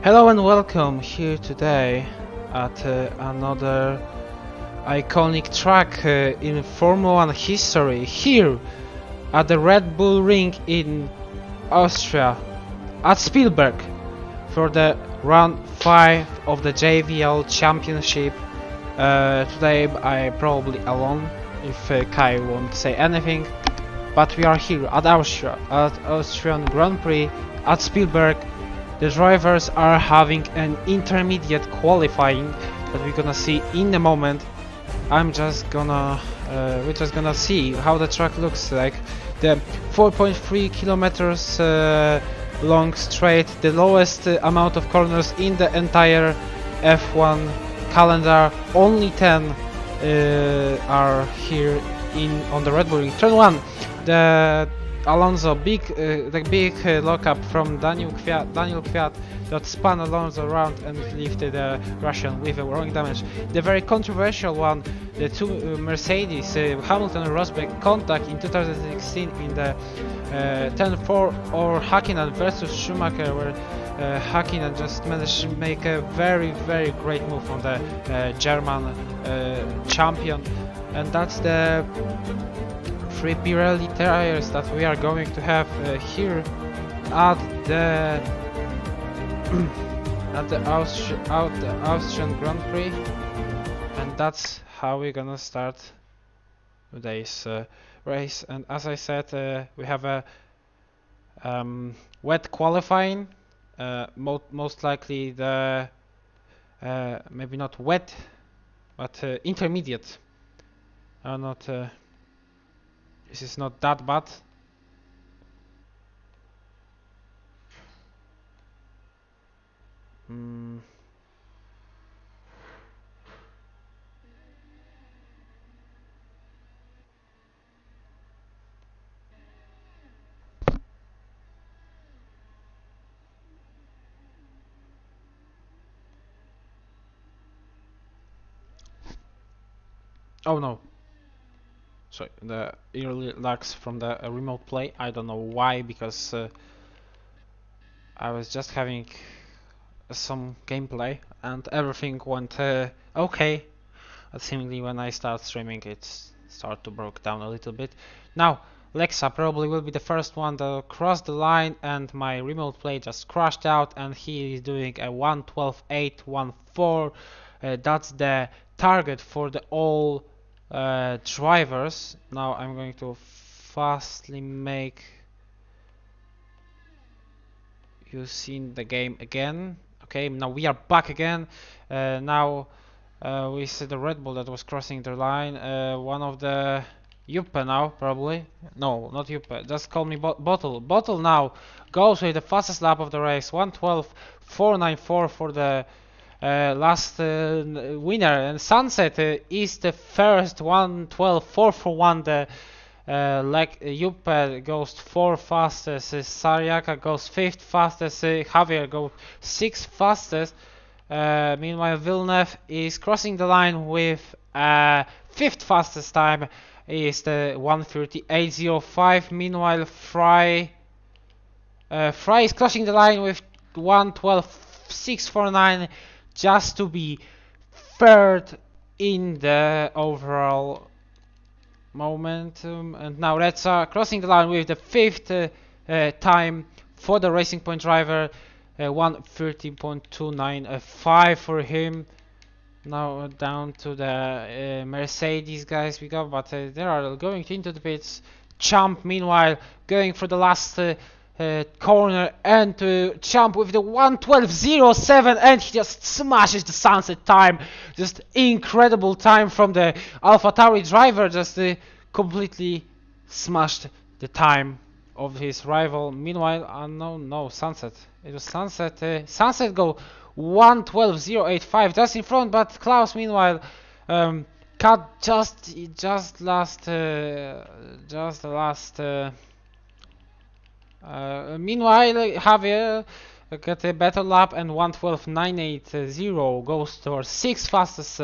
Hello and welcome here today at another iconic track in Formula 1 history, here at the Red Bull Ring in Austria, at Spielberg, for the round 5 of the JVL Championship. Today I probably alone, if Kai won't say anything, but we are here at Austria, at Austrian Grand Prix at Spielberg. The drivers are having an intermediate qualifying that we're gonna see in a moment. We're just gonna see how the track looks like. The 4.3 kilometers long straight, the lowest amount of corners in the entire F1 calendar. Only 10 are here on the Red Bull Ring. Turn 1, the Alonso big lockup from Daniel Kvyat that spun Alonso around and lifted the Russian with a wrong damage. The very controversial one, the two Mercedes Hamilton and Rosberg contact in 2016 in the 10-4 or Hakkinen versus Schumacher, where Hakkinen just managed to make a very great move on the German champion, and that's the three Pirelli tires that we are going to have here at the Austrian Grand Prix, and that's how we're gonna start today's race. And as I said, we have a wet qualifying, most likely the maybe not wet, but intermediate. Not. This is not that bad. Oh no. Sorry, the early lags from the remote play. I don't know why, because I was just having some gameplay and everything went okay. But seemingly when I start streaming, it started to break down a little bit. Now, Lexa probably will be the first one to cross the line, and my remote play just crashed out, and he is doing a 1:12.814. That's the target for the all drivers. Now I'm going to fastly make you see the game again. Okay, now we are back again. Now we see the Red Bull that was crossing the line. One of the Juppe now, probably. No, not Juppe. Just call me Bottle. Bottle now goes with the fastest lap of the race. 1:12.494 for the last winner, and Sunset is the first. 1:12.441. The Juppe goes 4th fastest, Sariaka goes 5th fastest, Javier goes 6th fastest. Meanwhile, Villeneuve is crossing the line with 5th fastest time, is the 1:38.05. Meanwhile, Fry is crossing the line with 1:12.649, just to be third in the overall momentum. And now Redza crossing the line with the 5th time for the Racing Point driver, 1:13.295 for him. Now down to the Mercedes guys we got, but they are going into the pits. Champ meanwhile going for the last corner, and Champ with the 1:12.07, and he just smashes the Sunset time. Just incredible time from the AlphaTauri driver, just completely smashed the time of his rival. Meanwhile, no, Sunset. It was Sunset. Sunset go 1:12.085, just in front, but Klaus meanwhile cut just the last. Meanwhile, Javier got a better lap, and 1:12.980 goes towards 6th fastest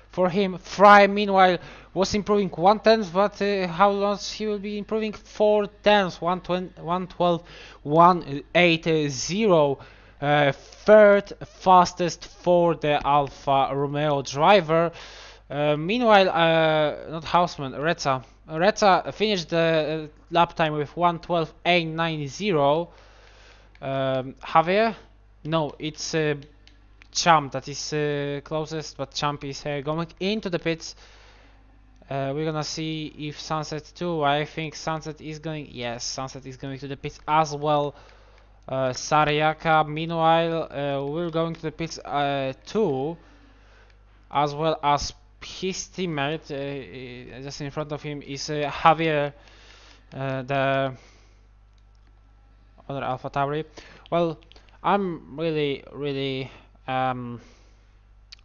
for him. Fry meanwhile was improving 1/10, but how much he will be improving? 4/10, 1:12.180. third fastest for the Alfa Romeo driver. Meanwhile, not Houseman, Reza. Reza finished the lap time with 1:12.890. Javier? No, it's Champ that is closest, but Champ is going into the pits. We're gonna see if Sunset too. I think Sunset is going. Yes, Sunset is going to the pits as well. Sariaka, meanwhile, we're going to the pits too, as well as his teammate. Just in front of him is Javier, the other Alpha Tauri. Well, I'm really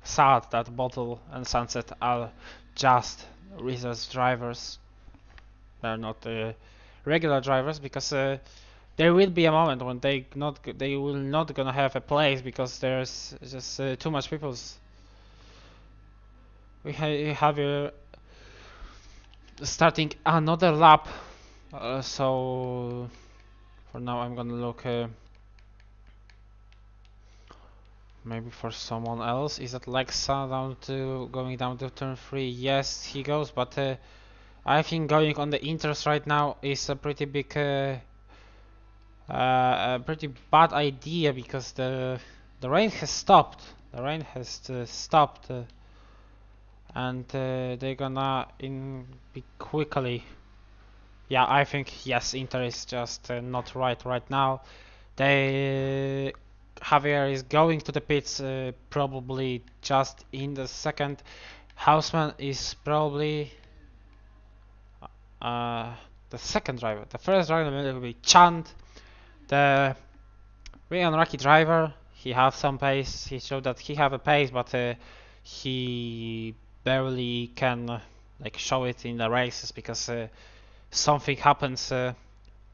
sad that Bottle and Sunset are just reserve drivers. They're not regular drivers, because there will be a moment when they will not gonna have a place, because there's just too much people. We have starting another lap, so for now I'm gonna look maybe for someone else. Is that Lexa going down to turn 3? Yes, he goes, but I think going on the inters right now is a pretty big, a pretty bad idea, because the rain has stopped. The rain has stopped, and they're gonna be quickly. Yeah, I think yes, Inter is just not right now. They Javier is going to the pits probably just in the second. Houseman is probably the second driver. The first driver will be Chant, the really unlucky driver. He have some pace. He showed that he have a pace, but he barely can like show it in the races, because something happens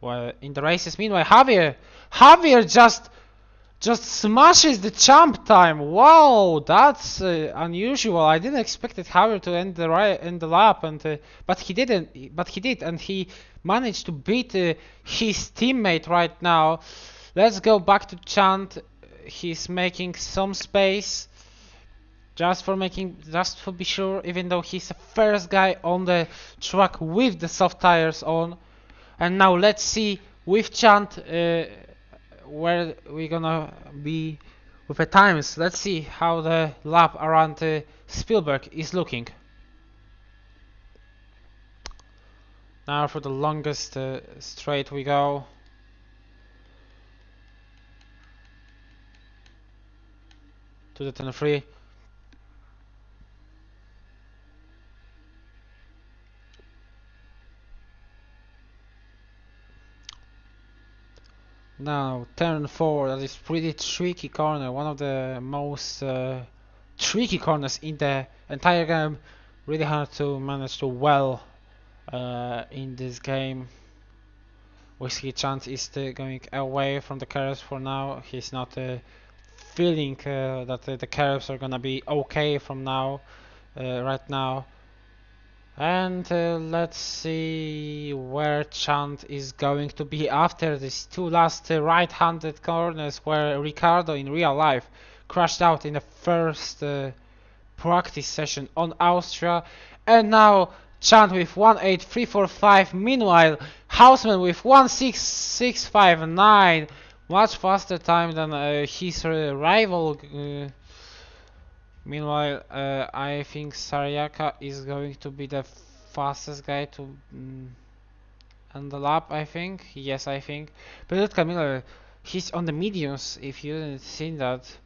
well in the races. Meanwhile, Javier just smashes the Champ time. Wow, that's unusual. I didn't expect Javier to end the lap, and but he didn't. But he did, and he managed to beat his teammate right now. Let's go back to Chant. He's making some space, just to be sure, even though he's the first guy on the track with the soft tires on. And now let's see with Chant where we're gonna be with the times. Let's see how the lap around Spielberg is looking. Now for the longest straight we go. To the 10-3. Now turn 4, that is pretty tricky corner, one of the most tricky corners in the entire game. Really hard to manage to well in this game. Whiskey Chance is going away from the curves for now. He's not feeling that the curves are gonna be okay from now, right now. And let's see where Chant is going to be after these two last right-handed corners, where Ricardo in real life crashed out in the first practice session on Austria. And now Chant with 1.8345. Meanwhile, Houseman with 1.6659. Much faster time than his rival. Meanwhile, I think Sariaka is going to be the fastest guy to end the lap, I think. Yes, I think. But look, Camilo, he's on the mediums, if you didn't see that.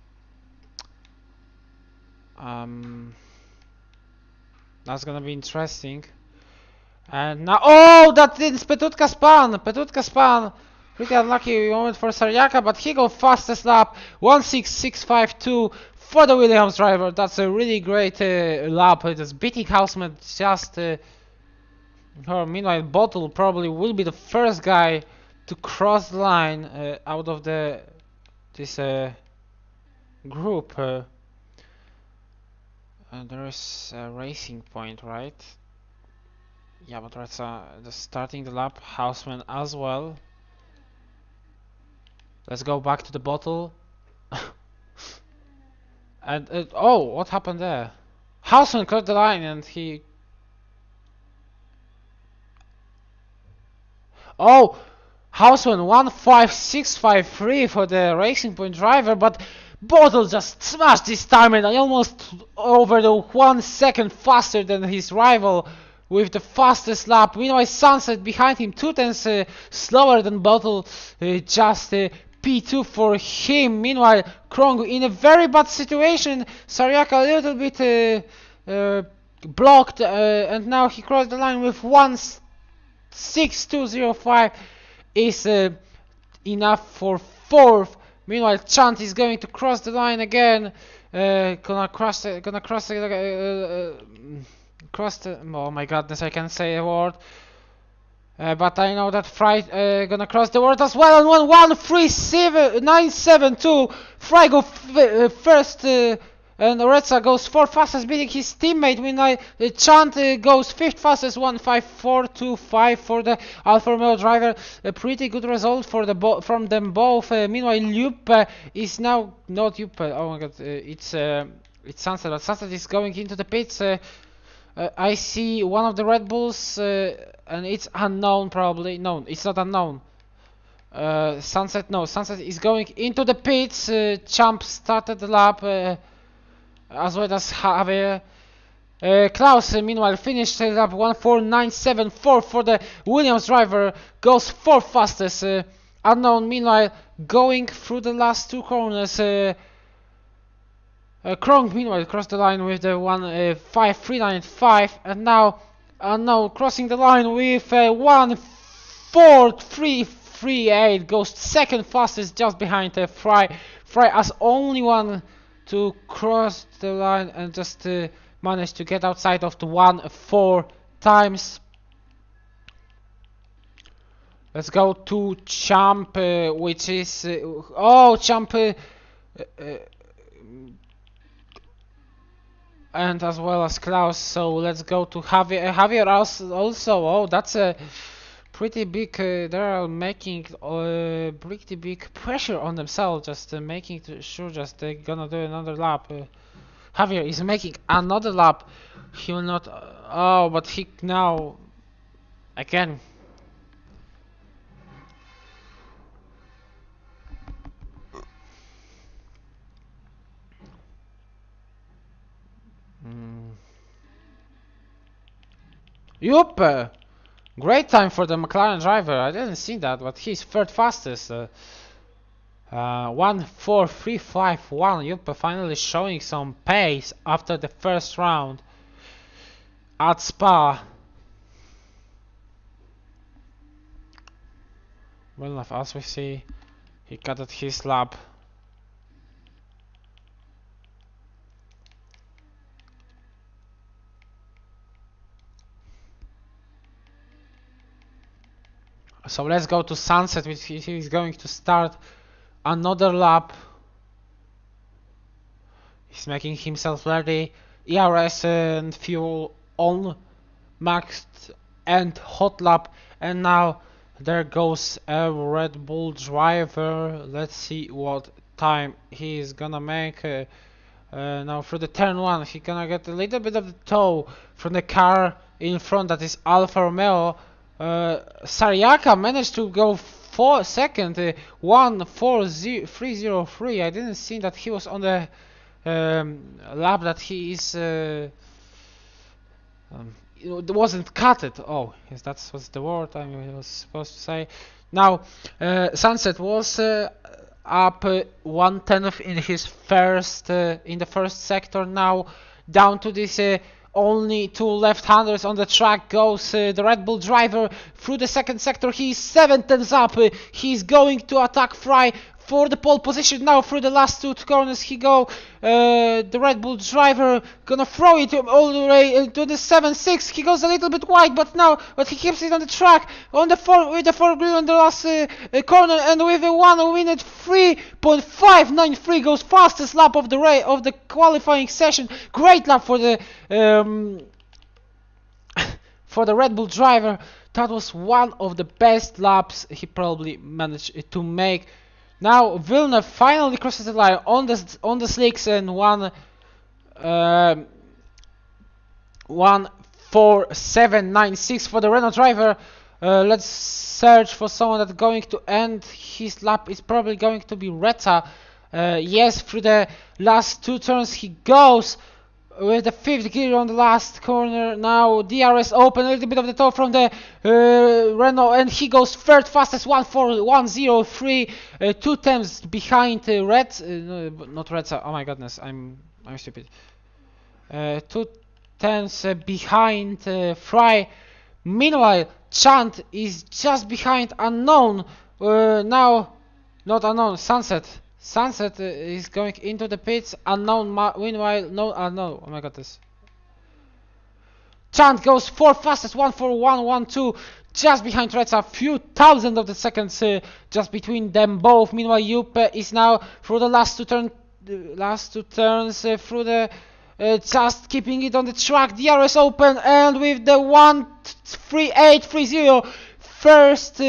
That's gonna be interesting. And now, oh, that is Petutka Span! Petutka Span! Pretty unlucky moment for Sariaka, but he got fastest lap, 1.6652 for the Williams driver. That's a really great lap. Just beating Houseman just. Meanwhile, Bottle probably will be the first guy to cross the line out of this group. There is a racing point, right? Yeah, but that's starting the lap. Houseman as well. Let's go back to the Bottle. And oh, what happened there? Hausman crossed the line and he. Oh, Hausman 15653 for the Racing Point driver, but Bottle just smashed his time and almost over the 1 second faster than his rival with the fastest lap. Meanwhile, Sunset behind him 2 tenths slower than Bottle, just P2 for him. Meanwhile, Krong in a very bad situation. Sariaka a little bit blocked, and now he crossed the line with 1.6205 is enough for fourth. Meanwhile, Chant is going to cross the line again. Cross the. Oh my goodness, I can't say a word. But I know that Fry gonna cross the word as well. And 1.137.972. Fry go first. And Oretsa goes 4th fastest, beating his teammate. Meanwhile, Chant goes 5th fastest, 1.5425 for the Alfa Romeo driver. A pretty good result for from them both. Meanwhile, Juppe is now not Juppe. Oh my God, it's Sunset. But Sunset is going into the pits. I see one of the Red Bulls, and it's unknown probably. No, it's not unknown. Sunset is going into the pits. Champ started the lap. As well as Javier. Klaus, meanwhile, finished the lap 1.4974 for the Williams driver, goes 4th fastest. Unknown, meanwhile, going through the last 2 corners. Kronk, meanwhile, crossed the line with the 1.5395, and now Unknown crossing the line with 1.4338, goes 2nd fastest, just behind Fry. Fry as only one to cross the line and just managed to get outside of the 1.4 times. Let's go to Champ, which is Champ, and as well as Klaus. So let's go to Javier. Javier also. Oh, that's a pretty big. They are making pretty big pressure on themselves, just making sure just they're gonna do another lap. Javier is making another lap. He will not. But he now again. Yup! Great time for the McLaren driver. I didn't see that, but he's 3rd fastest. 1.4351. Yup, finally showing some pace after the first round at Spa. Well enough, as we see, he cut at his lap. So let's go to Sunset, which he is going to start another lap. He's making himself ready. ERS and fuel on, maxed and hot lap. And now there goes a Red Bull driver. Let's see what time he is gonna make. Now for the turn 1, he's gonna get a little bit of the tow from the car in front, that is Alfa Romeo. Sariaka managed to go second, 1.4303. I didn't see that he was on the lap that he is. It wasn't cutted. Oh, yes, that was the word I was supposed to say. Now, Sunset was up 1/10 in his first in the first sector. Now down to this. Only 2 left-handers on the track goes the Red Bull driver through the second sector. He's 7 tenths up. He's going to attack Fry for the pole position now. Through the last 2 corners he go. The Red Bull driver gonna throw it all the way to the 7.6. He goes a little bit wide, but he keeps it on the track on the with the 4 green on the last corner, and with a 1 minute 3.593 goes fastest lap of the qualifying session. Great lap for the Red Bull driver. That was one of the best laps he probably managed to make Now Villeneuve finally crosses the line on the slicks and 1:47.96 for the Renault driver. Let's search for someone that's going to end his lap. It's probably going to be Retta. Yes, through the last 2 turns he goes with the 5th gear on the last corner. Now DRS open, a little bit of the toe from the Renault, and he goes 3rd fastest, 1:41.03, 2 tenths behind no, not Retta. Oh my goodness, I'm stupid. 2 tenths behind Fry. Meanwhile, Chant is just behind Unknown. Now, not Unknown, Sunset. Sunset is going into the pits. Unknown, meanwhile, no Unknown. Oh my god, this. Chant goes 4th fastest, 1:41.12, just behind Reds, a few thousand of the seconds just between them both. Meanwhile, Juppe is now through the last two turns through the just keeping it on the track. DRS open, and with the 1:38.30, first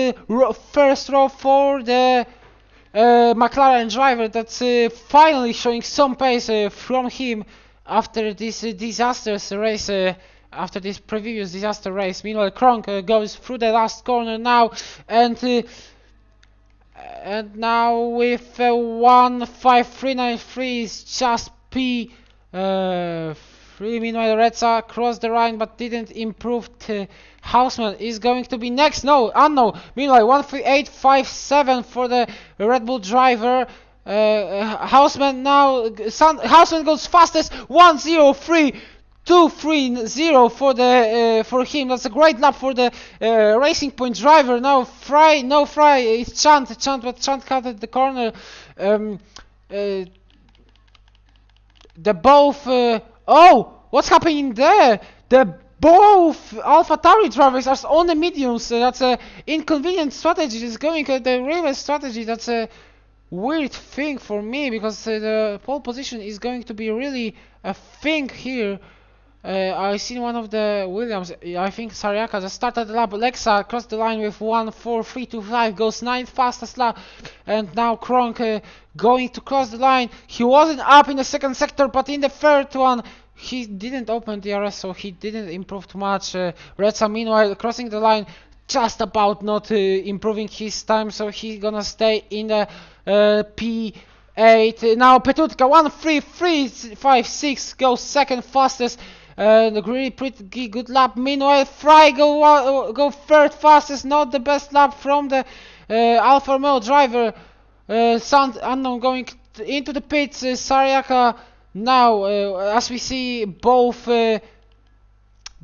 row for the McLaren driver. That's finally showing some pace from him after this disastrous race. After this previous disaster race. Meanwhile, Kronk goes through the last corner now, and now with 1:53.93 is just P3. Meanwhile, Redza crossed the line but didn't improve. Houseman is going to be next. No, Unknown. Meanwhile, 1:38.57 for the Red Bull driver. Houseman now. Houseman goes fastest. 1:03.230 for the for him. That's a great lap for the Racing Point driver. Now Fry, it's Chant, but Chant cut at the corner. The both. Oh, what's happening there? The both AlphaTauri drivers are on the mediums. That's a inconvenient strategy. It's going the reverse strategy. That's a weird thing for me, because the pole position is going to be really a thing here. I seen one of the Williams, I think Sariaka just started the lap. Lexa crossed the line with 1:43.25, goes 9th fastest lap, and now Kronk going to cross the line. He wasn't up in the second sector, but in the third one he didn't open DRS, so he didn't improve too much. Redza meanwhile crossing the line, just about not improving his time, so he's gonna stay in the P8. Now Petutka 1:33.56 goes second fastest. The really pretty good lap. Meanwhile, Fry go third fastest. Not the best lap from the Alfa Romeo driver. Unknown going into the pits. Sariaka now, as we see, both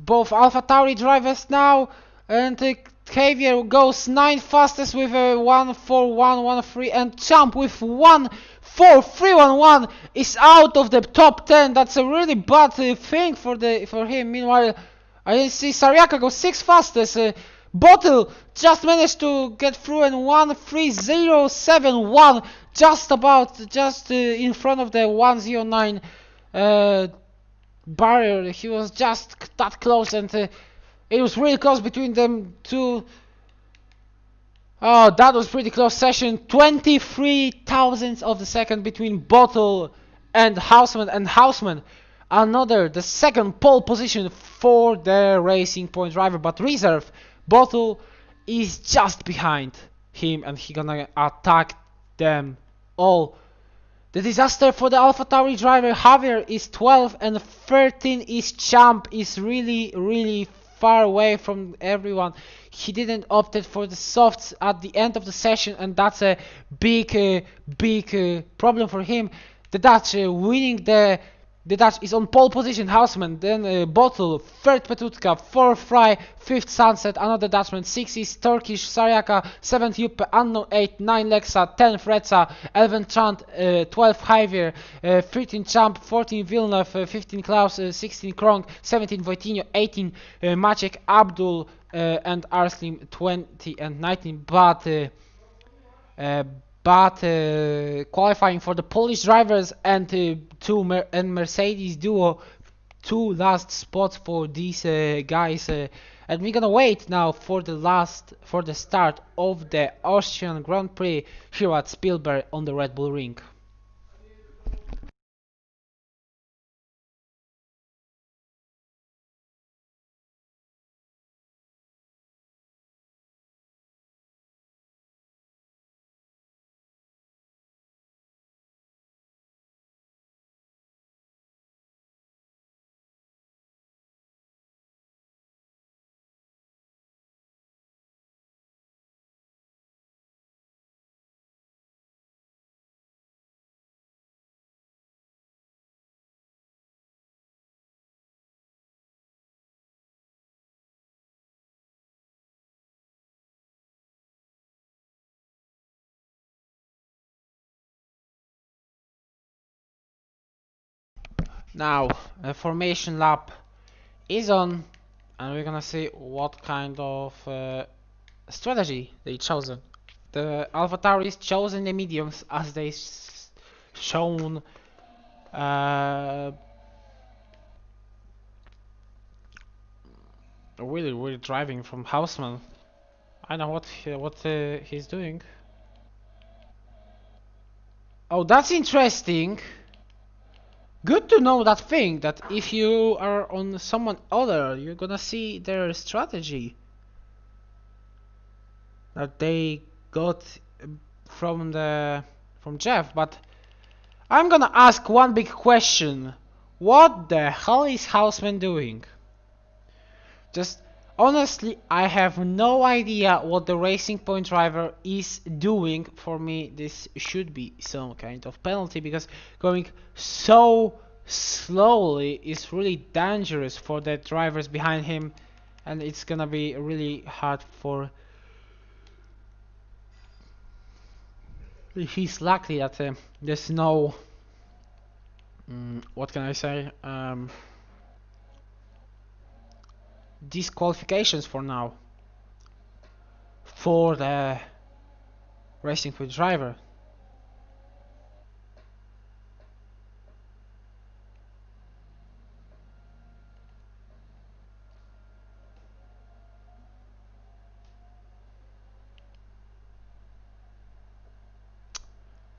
AlphaTauri drivers now, and Javier goes 9th fastest with a 1:41.13, and Champ with 1:43.11 is out of the top 10. That's a really bad thing for him. Meanwhile, I didn't see Sariaka go 6th fastest. Bottle just managed to get through in 1:30.71, just in front of the 1:09 barrier. He was just that close, and it was really close between them two. Oh, that was pretty close session. 23 thousandths of the second between Bottle and Houseman. The second pole position for the Racing Point driver, but reserve. Bottle is just behind him, and he's gonna attack them all. The disaster for the AlphaTauri driver, Javier, is 12, and 13 is Champ. Is really far away from everyone. He didn't opt for the softs at the end of the session, and that's a big problem for him. The Dutch winning the Dutch is on pole position. Houseman, then Bottle, 3rd Petutka, 4th Fry, 5th Sunset, another Dutchman, 6th is Turkish Sariaka, 7th Juppe, Unknown 8, 9 Lexa, 10th Redza, 11th Chant, 12th Javier, 13 Champ, 14 Villeneuve, 15 Klaus, 16 Kronk, 17 Voitinho, 18 Maciek Abdul, and Arslim 20 and 19, but qualifying for the Polish drivers and Mercedes duo two last spots for these guys, and we're gonna wait now for the start of the Austrian Grand Prix here at Spielberg on the Red Bull Ring. Now, the formation lap is on, and we're gonna see what kind of strategy they chosen. The AlphaTauris chosen the mediums as they shown really driving from Houseman. I know what he's doing. Oh, that's interesting. Good to know that thing, that if you are on someone other, you're gonna see their strategy that they got from Jeff. But I'm gonna ask one big question: what the hell is Houseman doing? Just honestly, I have no idea what the Racing Point driver is doing. For me, this should be some kind of penalty, because going so slowly is really dangerous for the drivers behind him, and it's gonna be really hard for. He's lucky that there's no. What can I say? Disqualifications for now for the Racing Point driver.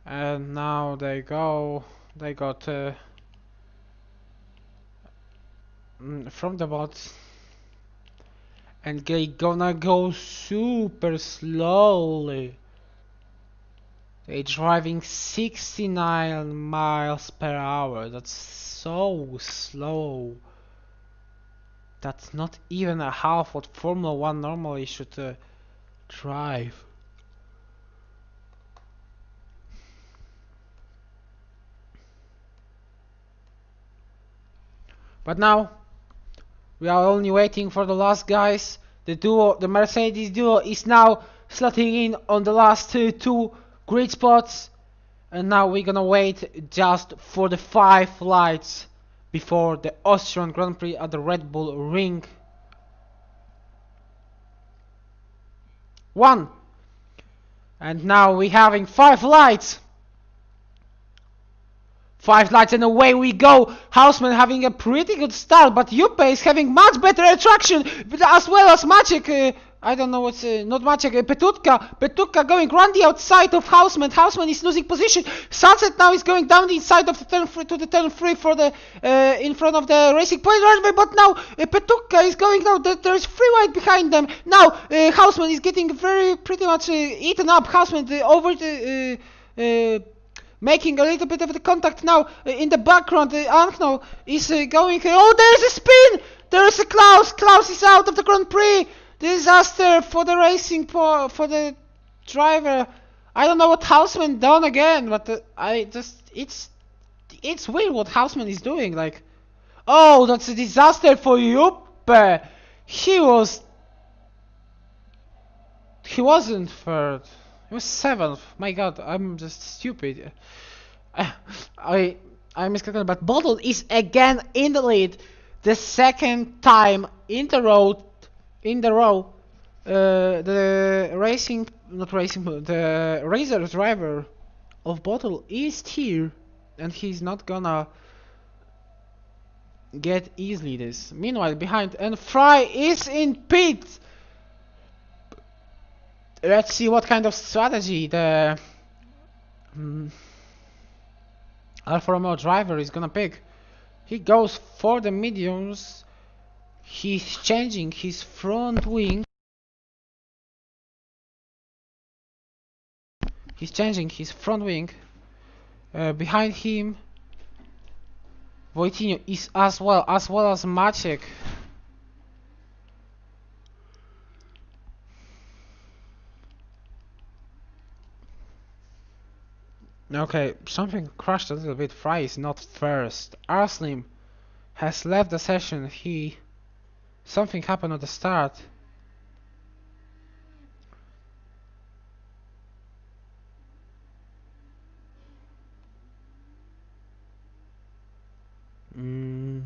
And now they got from the bots, and they gonna go super slowly. They driving 69 miles per hour. That's so slow. That's not even a half what Formula 1 normally should drive. But now we are only waiting for the last guys. The Mercedes duo is now slotting in on the last two grid spots, and now we're gonna wait just for the 5 lights before the Austrian Grand Prix at the Red Bull Ring. 1, and now we're having 5 lights. 5 lights and away we go. Houseman having a pretty good start, but Juppe is having much better attraction, as well as Maciek. I don't know what's not Maciek. Petutka going around the outside of Houseman. Houseman is losing position. Sunset now is going down the inside of the turn 3 to the turn 3 for the in front of the Racing Point runway. But now Petutka is going now. There's 3 wide behind them. Now Houseman is getting pretty much eaten up. Houseman over the. Making a little bit of the contact now in the background. Ankno is going. Oh, there's a spin! There's a Klaus. Klaus is out of the Grand Prix. Disaster for the for the driver. I don't know what Houseman done again, but it's weird what Houseman is doing. Like, oh, that's a disaster for Juppe. He wasn't third. He was 7th. My God, I'm just stupid. I miscalculated, but Bottle is again in the lead, the 2nd time in the row. The racer driver of Bottle is here, and he's not gonna get easily this. Meanwhile, behind, and Fry is in pit. Let's see what kind of strategy the Alfa Romeo driver is gonna pick. He goes for the mediums. He's changing his front wing. He's changing his front wing. Behind him, Voitinho is as well as Maciek. Okay, something crashed a little bit. Fry is not first. Arslim has left the session. Something happened at the start. Mm.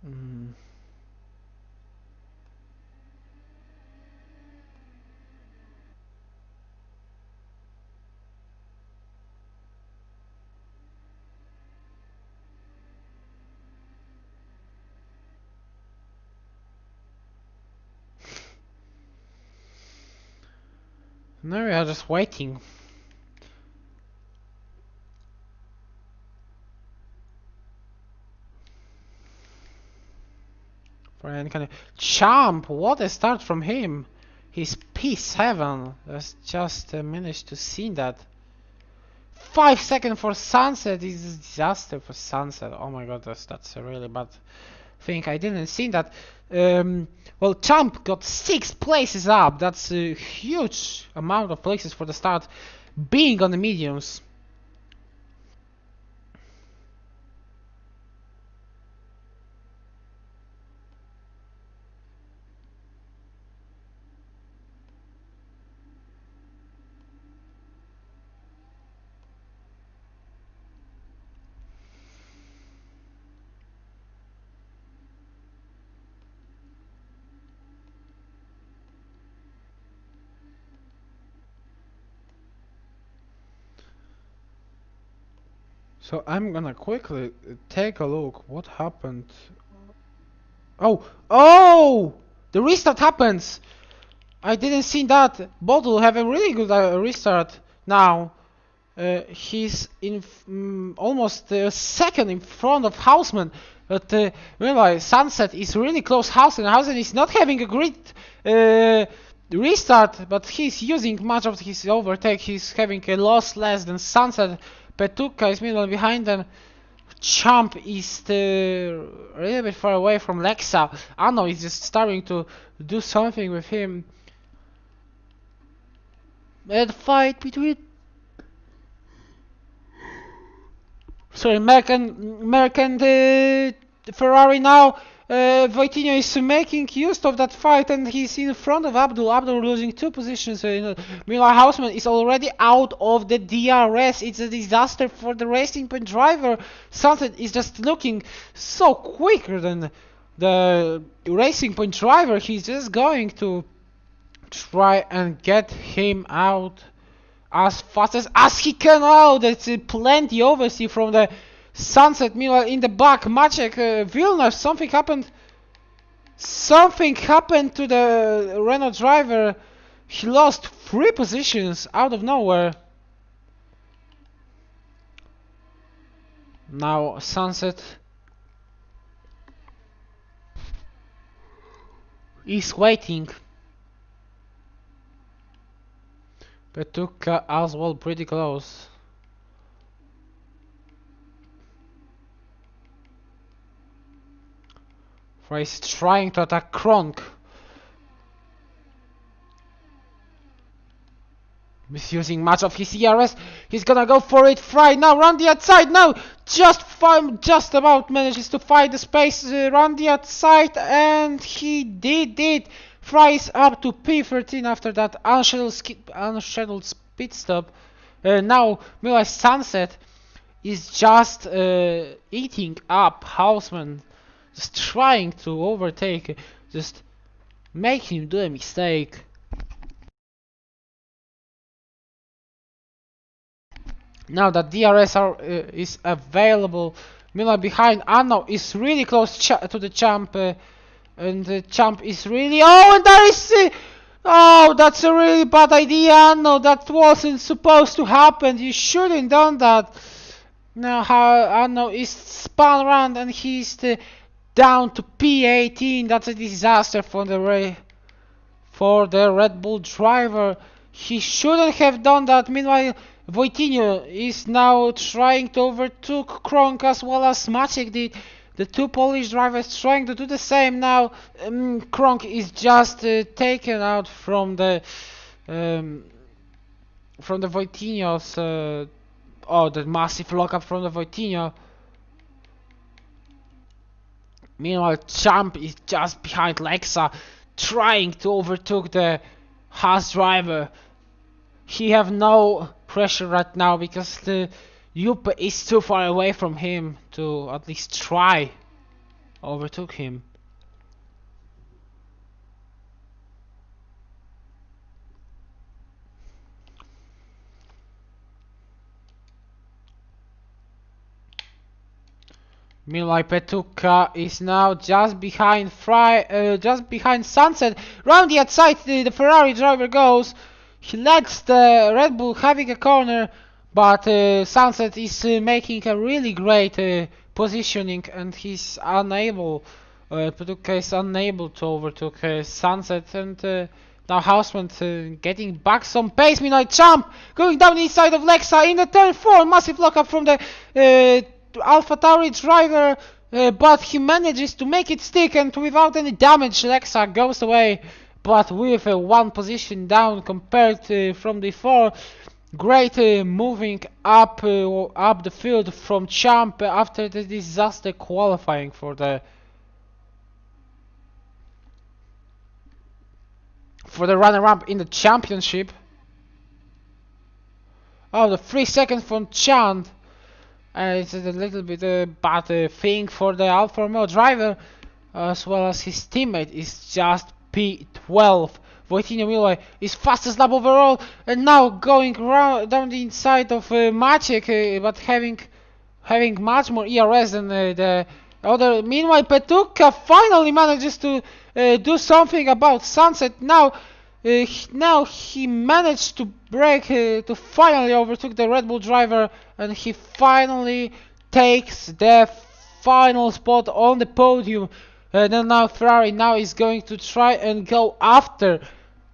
Mm. Now we are just waiting for any kind of jump. What a start from him! He's P7. Just managed to see that. 5 seconds for Sunset is a disaster for Sunset. Oh my god, that's a really bad thing. I didn't see that. Well, Champ got 6 places up. That's a huge amount of places for the start. Being on the mediums. So I'm gonna quickly take a look. What happened? Oh, oh! The restart happens. I didn't see that. Bottle have a really good restart now. He's in almost a second in front of Houseman, but realize Sunset is really close. Housen is not having a great restart, but he's using much of his overtake. He's having a loss less than Sunset. Petuka is middle behind them. Champ is a little bit far away from Lexa. Anno is just starting to do something with him. And fight between American Ferrari now. Voitinho is making use of that fight and he's in front of Abdul. Abdul losing 2 positions. Meanwhile, Houseman is already out of the DRS. It's a disaster for the Racing Point driver. Sunset is just looking so quicker than the Racing Point driver. He's just going to try and get him out as fast as he can. Oh, that's plenty oversee from the Sunset. Meanwhile, in the back, Maciek, Villeneuve, something happened. Something happened to the Renault driver. He lost 3 positions out of nowhere. Now Sunset is waiting. Petuka as well, pretty close. Fry is trying to attack Kronk. Misusing much of his ERS. He's gonna go for it. Fry now round the outside. Now just about manages to find the space around the outside, and he did it. Fry is up to P13 after that unscheduled pit stop. Now Mila Sunset is just eating up Houseman, just trying to overtake, just make him do a mistake. Now that DRS is available, Mila behind Anno is really close to the champ, and the champ is really... Oh, and there is... oh, that's a really bad idea, Anno. That wasn't supposed to happen. You shouldn't done that. Now Anno is spun around and he's down to P18. That's a disaster for the Red Bull driver. He shouldn't have done that. Meanwhile, Wojtinho is now trying to overtake Kronk as well as Maciek did. The two Polish drivers trying to do the same now. Kronk is just taken out from the Wojtinho's. Oh, the massive lockup from the Wojtinho. Meanwhile, Champ is just behind Lexa, trying to overtake the Haas driver. He have no pressure right now because the Juppe is too far away from him to at least try overtake him. Meanwhile, Petuka is now just behind Sunset. Round the outside, the Ferrari driver goes. He lets the Red Bull having a corner, but Sunset is making a really great positioning, and he's unable. Petuka is unable to overtake Sunset, and now Houseman getting back some pace. Meanwhile, Champ going down the inside of Lexa in the turn 4. Massive lockup from the AlphaTauri driver, but he manages to make it stick, and without any damage, Lexa goes away. But with one position down compared from before. Great moving up the field from Champ after the disaster qualifying for the runner-up in the championship. Oh, the 3 seconds from Chand. It's a little bit bad thing for the Alfa Romeo driver, as well as his teammate is just P12. Wojtinho Miller is fastest lap overall, and now going around down the inside of Maciek, but having much more ERS than the other. Meanwhile, Petuka finally manages to do something about Sunset. Now he managed to break to finally overtook the Red Bull driver, and he finally takes the final spot on the podium. Then now Ferrari now is going to try and go after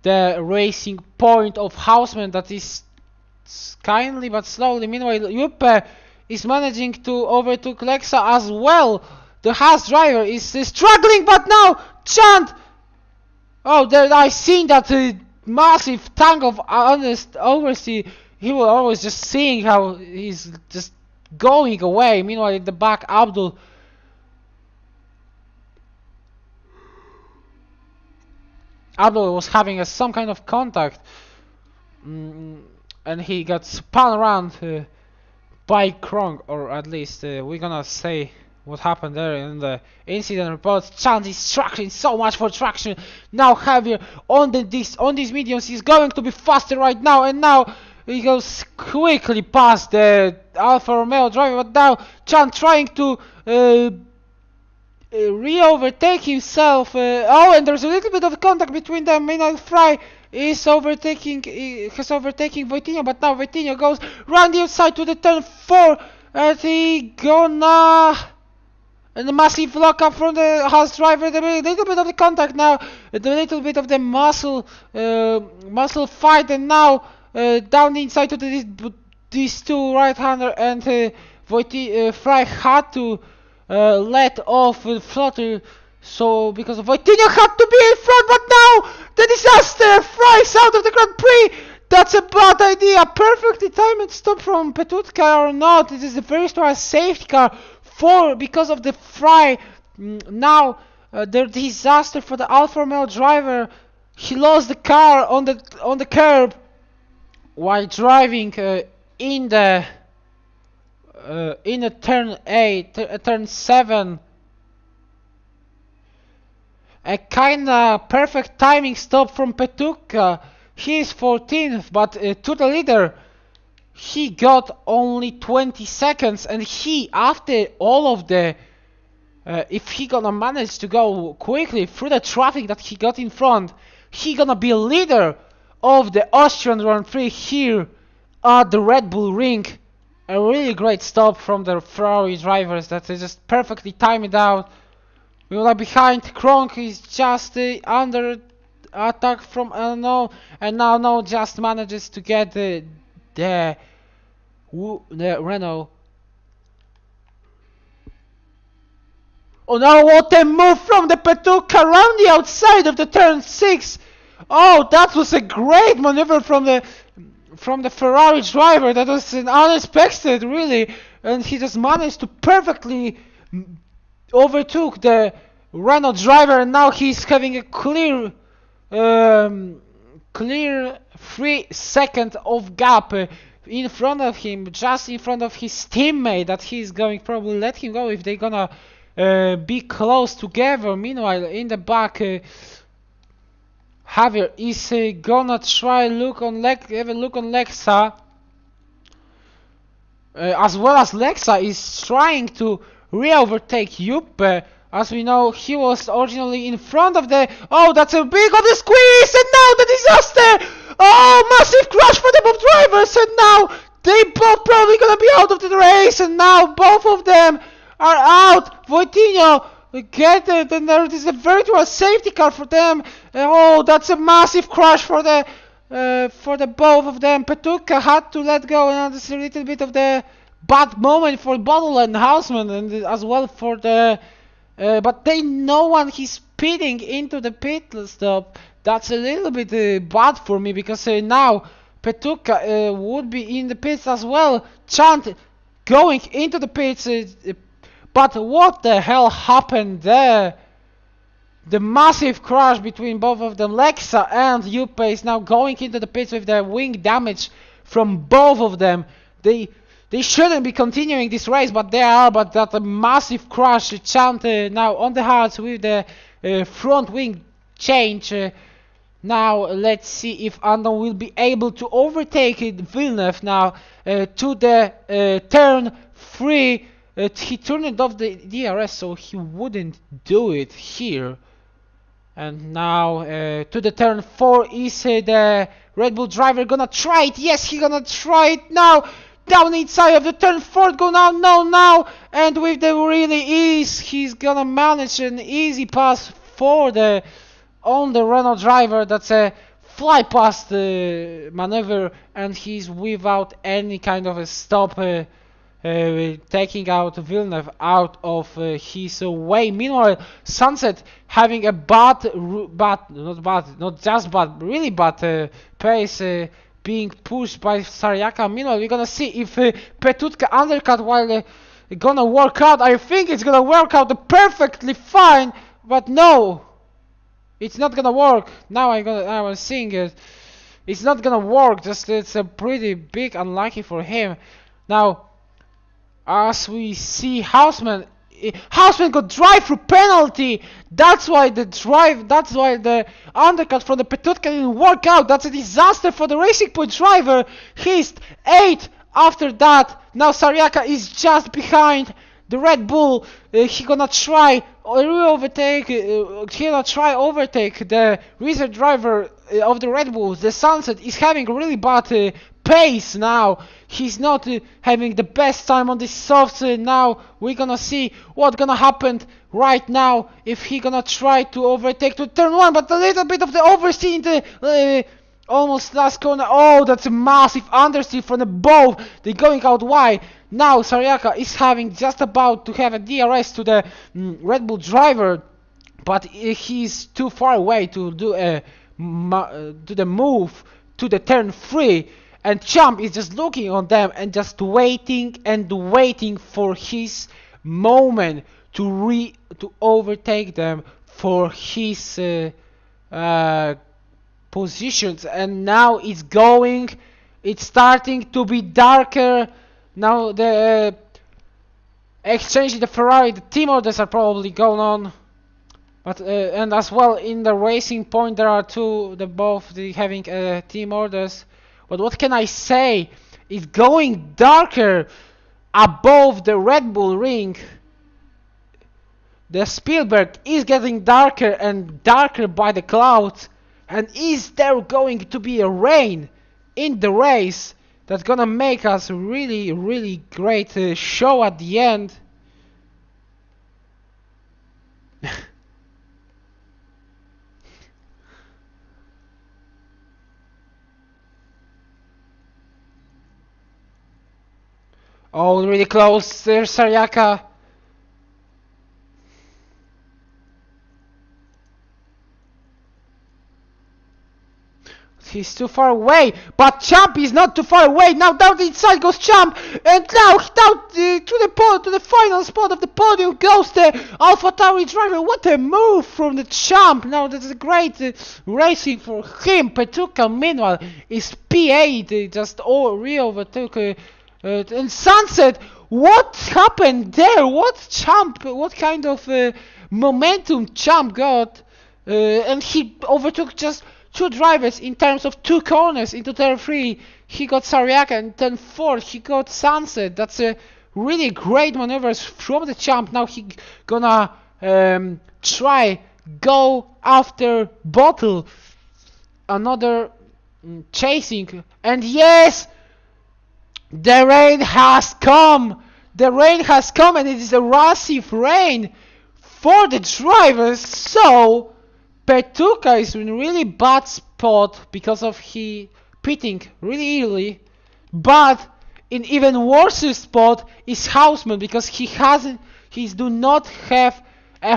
the racing point of Houseman that is kindly but slowly. Meanwhile, Juppe is managing to overtake Lexa as well. The Haas driver is struggling, but now Chant. Oh, there I seen that massive tank of honest oversee. He was always just seeing how he's just going away. Meanwhile, in the back, Abdul. Abdul was having some kind of contact, and he got spun around by Kronk, or at least we're gonna say what happened there in the incident report. Chance is struggling so much for traction. Now heavier on these mediums. He's going to be faster right now, and now he goes quickly past the Alfa Romeo driver. But now Chance trying to re-overtake himself. Oh, and there's a little bit of contact between them. Meanwhile, Fry is overtaking Wojtinho, but now Wojtinho goes round the outside to the turn 4, and he gonna... And the massive lockup from the Haas driver. The little bit of the contact now, the little bit of the muscle fight, and now down the inside to these two right-hander, and Frey had to let off Flutter. So because of Voitinho had to be in front, but now the disaster! Fry's out of the Grand Prix! That's a bad idea! Perfectly timed stop from Petutka or not. It is the first one safety car because of the Fry. Now the disaster for the Alfa Romeo driver. He lost the car on the curb while driving in the turn 8, turn 7. A kinda perfect timing stop from Petutka. He is 14th, but to the leader, he got only 20 seconds, and after all of the, if he gonna manage to go quickly through the traffic that he got in front, he gonna be leader of the Austrian Grand Prix here at the Red Bull Ring. A really great stop from the Ferrari drivers that is just perfectly timed out. We are behind. Kronk is just under attack from no, and now just manages to get the Renault. Oh no, what a move from the Petutka around the outside of the turn 6. Oh, that was a great maneuver from the Ferrari driver. That was unexpected, really, and he just managed to perfectly overtook the Renault driver, and now he's having a clear 3 seconds of gap in front of him, just in front of his teammate that he's going probably let him go if they're gonna be close together. Meanwhile, in the back, Javier is gonna try have a look on Lexa, as well as Lexa is trying to re-overtake Juppe. As we know, he was originally in front of the... Oh, that's a big of the squeeze! And now the disaster! Oh, massive crash for the both drivers! And now they both probably gonna be out of the race! And now both of them are out! Voitinho get it! And there is a virtual safety car for them! Oh, that's a massive crash for the both of them! Petutka had to let go, and it's a little bit of the bad moment for Bottle and Houseman, and as well for the... but no one is speeding into the pit stop. That's a little bit bad for me, because now Petutka would be in the pits as well. Chant going into the pits, but what the hell happened there? The massive crash between both of them. Lexa and Juppe is now going into the pits with the wing damage from both of them. They shouldn't be continuing this race, but they are. But that a massive crash. Chant now on the hards with the front wing change. Now let's see if Andon will be able to overtake Villeneuve now to the turn 3. He turned off the DRS, so he wouldn't do it here. And now to the turn 4 is the Red Bull driver gonna try it. Yes, he gonna try it now. Down inside of the turn 4, go now, now, and with the really ease, he's gonna manage an easy pass for the Renault driver. That's a fly past maneuver, and he's without any kind of a stop, taking out Villeneuve out of his way. Meanwhile, Sunset having a really bad pace. Being pushed by Sariaka. Meanwhile, we're gonna see if Petutka undercut while gonna work out. I think it's gonna work out perfectly fine, but no, it's not gonna work. Now I was seeing it. It's not gonna work. Just it's a pretty big unlucky for him. Now, as we see, Houseman got drive-through penalty. That's why the undercut from the Petutka didn't work out. That's a disaster for the Racing Point driver. He's 8 after that. Now Sariaka is just behind the Red Bull. He gonna try overtake the reserve driver of the Red Bulls. The Sunset is having a really bad pace now. He's not having the best time on this softs. Now we're gonna see what's gonna happen right now if he gonna try to overtake to turn 1, but a little bit of the oversteer Almost last corner. Oh, that's a massive understeer from the both. They're going out wide. Now Sariaka is having just about to have a DRS to the Red Bull driver, but he's too far away to do a to the move to the turn 3. And Champ is just looking on them and just waiting and waiting for his moment to overtake them for his positions. And now it's starting to be darker. Now the exchange in the Ferrari, the team orders are probably going on. But and as well in the Racing Point there are both having team orders. But what can I say? It's going darker above the Red Bull ring. The Spielberg is getting darker and darker by the clouds. And is there going to be a rain in the race that's gonna make us really, really great show at the end? Oh, really close. There's Sariaka. He's too far away, but Champ is not too far away. Now down the inside goes Champ, and now down to the final spot of the podium goes the AlphaTauri driver. What a move from the Champ! Now that's a great racing for him. Petuka meanwhile is P8, just overtook and Sunset. What happened there? What kind of momentum Champ got? And he overtook just 2 drivers in terms of 2 corners into turn 3. He got Sariaka, and turn 4 he got Sunset. That's a really great maneuvers from the Champ. Now he gonna try go after Bottle. Another chasing, and yes, the rain has come. The rain has come, and it is a massive rain for the drivers. So Petuka is in a really bad spot because of he pitting really early, but in even worse spot is Houseman because he do not have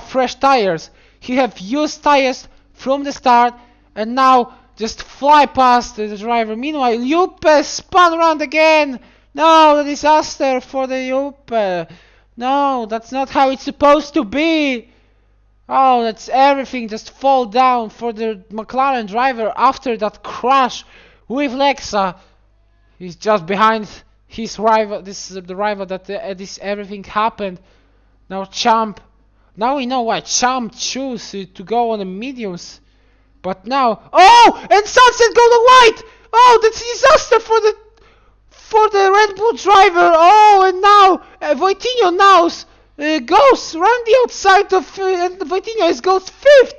fresh tires. He have used tires from the start and now just fly past the driver. Meanwhile, Juppe spun around again. No, the disaster for the Juppe. No, that's not how it's supposed to be. Oh, that's everything just fall down for the McLaren driver after that crash with Lexa. He's just behind his rival. This is the rival that this everything happened. Now Champ. Now we know why Champ chose to go on the mediums. But now, oh, and Sunset go to white. Oh, that's a disaster for the Red Bull driver. Oh, and now Voitinho now goes around the outside of and Voitinho goes 5th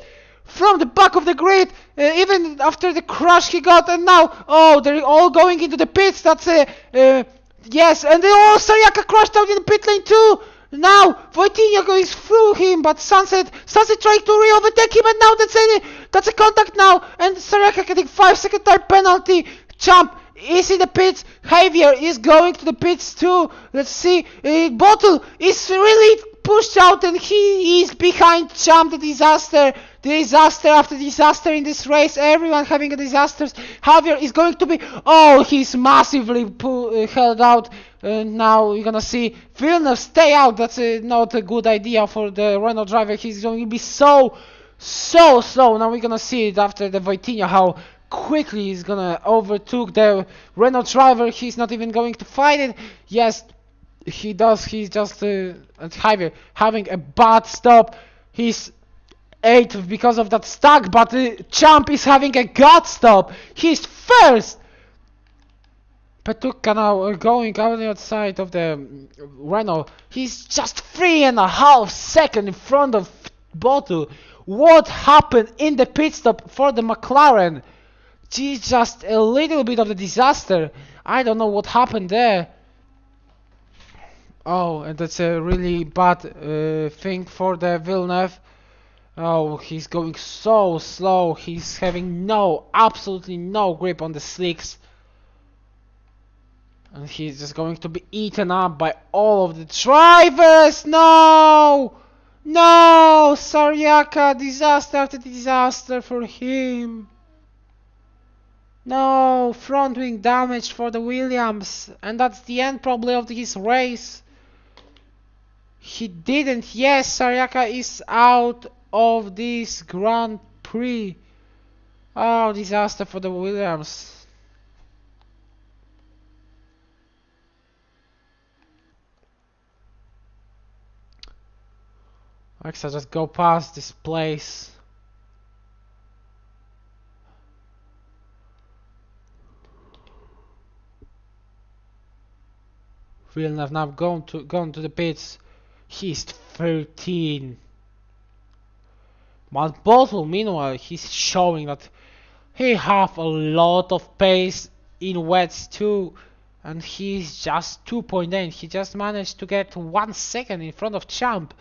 from the back of the grid, even after the crash he got. And now, oh, they're all going into the pits. That's yes, and Sariaka crashed out in the pit lane too. Now Voitinho goes through him, but Sunset trying to re-overtake him, and now that's a contact now, and Sariaka getting 5-second time penalty. Champ is in the pits. Javier is going to the pits too. Let's see. Bottle is really pushed out, and he is behind Champ. The disaster after disaster in this race. Everyone having a disaster. Javier is going to be. Oh, he's massively held out. Now you're gonna see Villeneuve stay out. That's not a good idea for the Renault driver. He's going to be so slow. Now we're gonna see it after the Voitinho how quickly he's gonna overtook the Renault driver. He's not even going to fight it. Yes, he does. He's just Javier having a bad stop. He's 8th because of that stack, but Champ is having a god stop. He's 1st. Petuka now going out the outside of the Renault. He's just 3.5 seconds in front of Bottle. What happened in the pit stop for the McLaren? It's just a little bit of a disaster. I don't know what happened there. Oh, and that's a really bad thing for the Villeneuve. Oh, he's going so slow. He's having absolutely no grip on the slicks. And he's just going to be eaten up by all of the drivers. No! No! Sariaka, disaster after disaster for him. No! Front wing damage for the Williams. And that's the end probably of his race. He didn't. Yes, Sariaka is out of this Grand Prix. Oh, disaster for the Williams. Alexa, just go past this place. Villeneuve now gone to the pits. He's 13. But Bottle, meanwhile, he's showing that he have a lot of pace in wets too, and he's just 2.8. He just managed to get 1 second in front of Champ.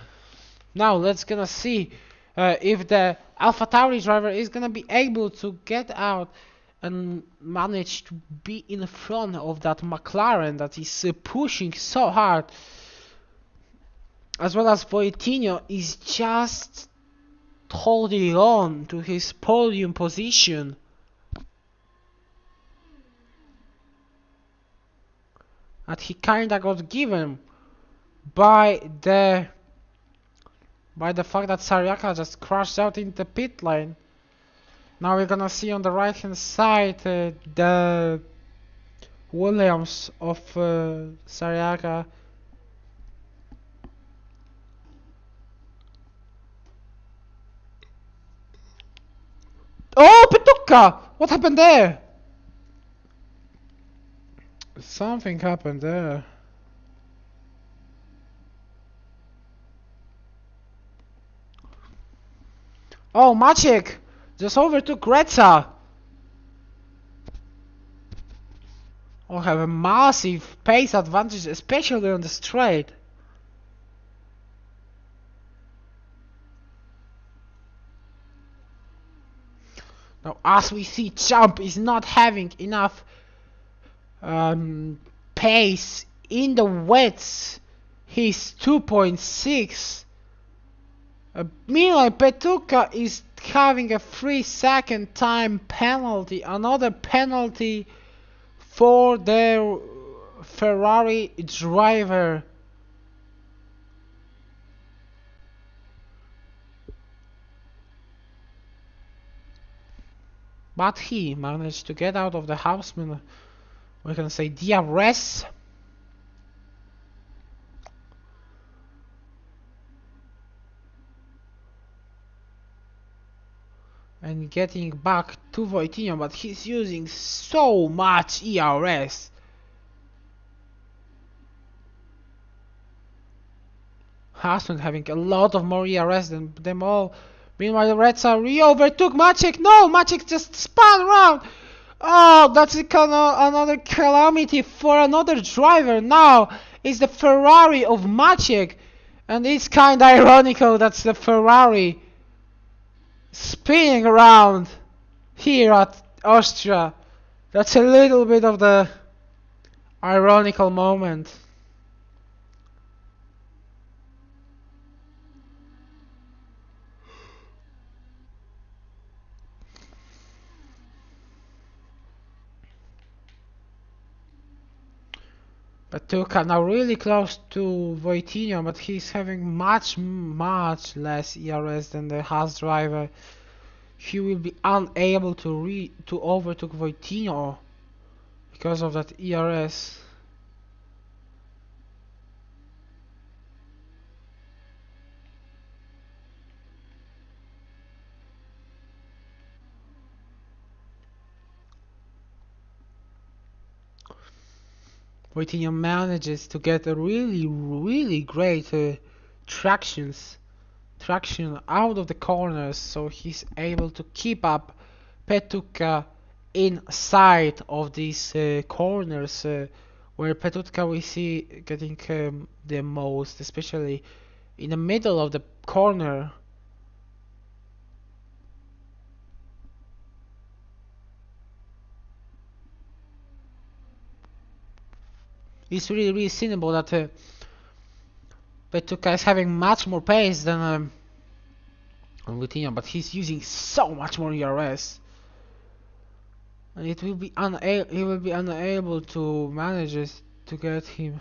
Now let's gonna see if the AlphaTauri driver is gonna be able to get out and manage to be in front of that McLaren that is pushing so hard, as well as Voitinho is just holding on to his podium position. That he kinda got given by the fact that Sariaka just crashed out in the pit lane. Now we're gonna see on the right hand side the Williams of Sariaka. Oh, Petuka! What happened there? Something happened there. Oh, Maciek just overtook Reza. Oh, have a massive pace advantage, especially on the straight. Now, as we see, Champ is not having enough pace in the wets. He's 2.6. Meanwhile, Petuka is having a 3-second time penalty. Another penalty for the Ferrari driver. But he managed to get out of the Houseman, we can say, DRS. And getting back to Voitinho, but he's using so much ERS. Houseman having a lot of more ERS than them all. Meanwhile, the Reds are overtook Maciek. No, Maciek just spun around. Oh, that's another calamity for another driver. Now it's the Ferrari of Maciek, and it's kind of ironical that's the Ferrari spinning around here at Austria. That's a little bit of the ironical moment. Petuka now really close to Voitinho, but he's having much less ERS than the Haas driver. He will be unable to overtake Voitinho because of that ERS. Voitinho manages to get a really great traction out of the corners, so he's able to keep up Petuka inside of these corners, where Petuka we see getting the most, especially in the middle of the corner. it's really seeable that Petuka is having much more pace than Vitinha, but he's using so much more ERS, and it will be he will be unable to manage it to get him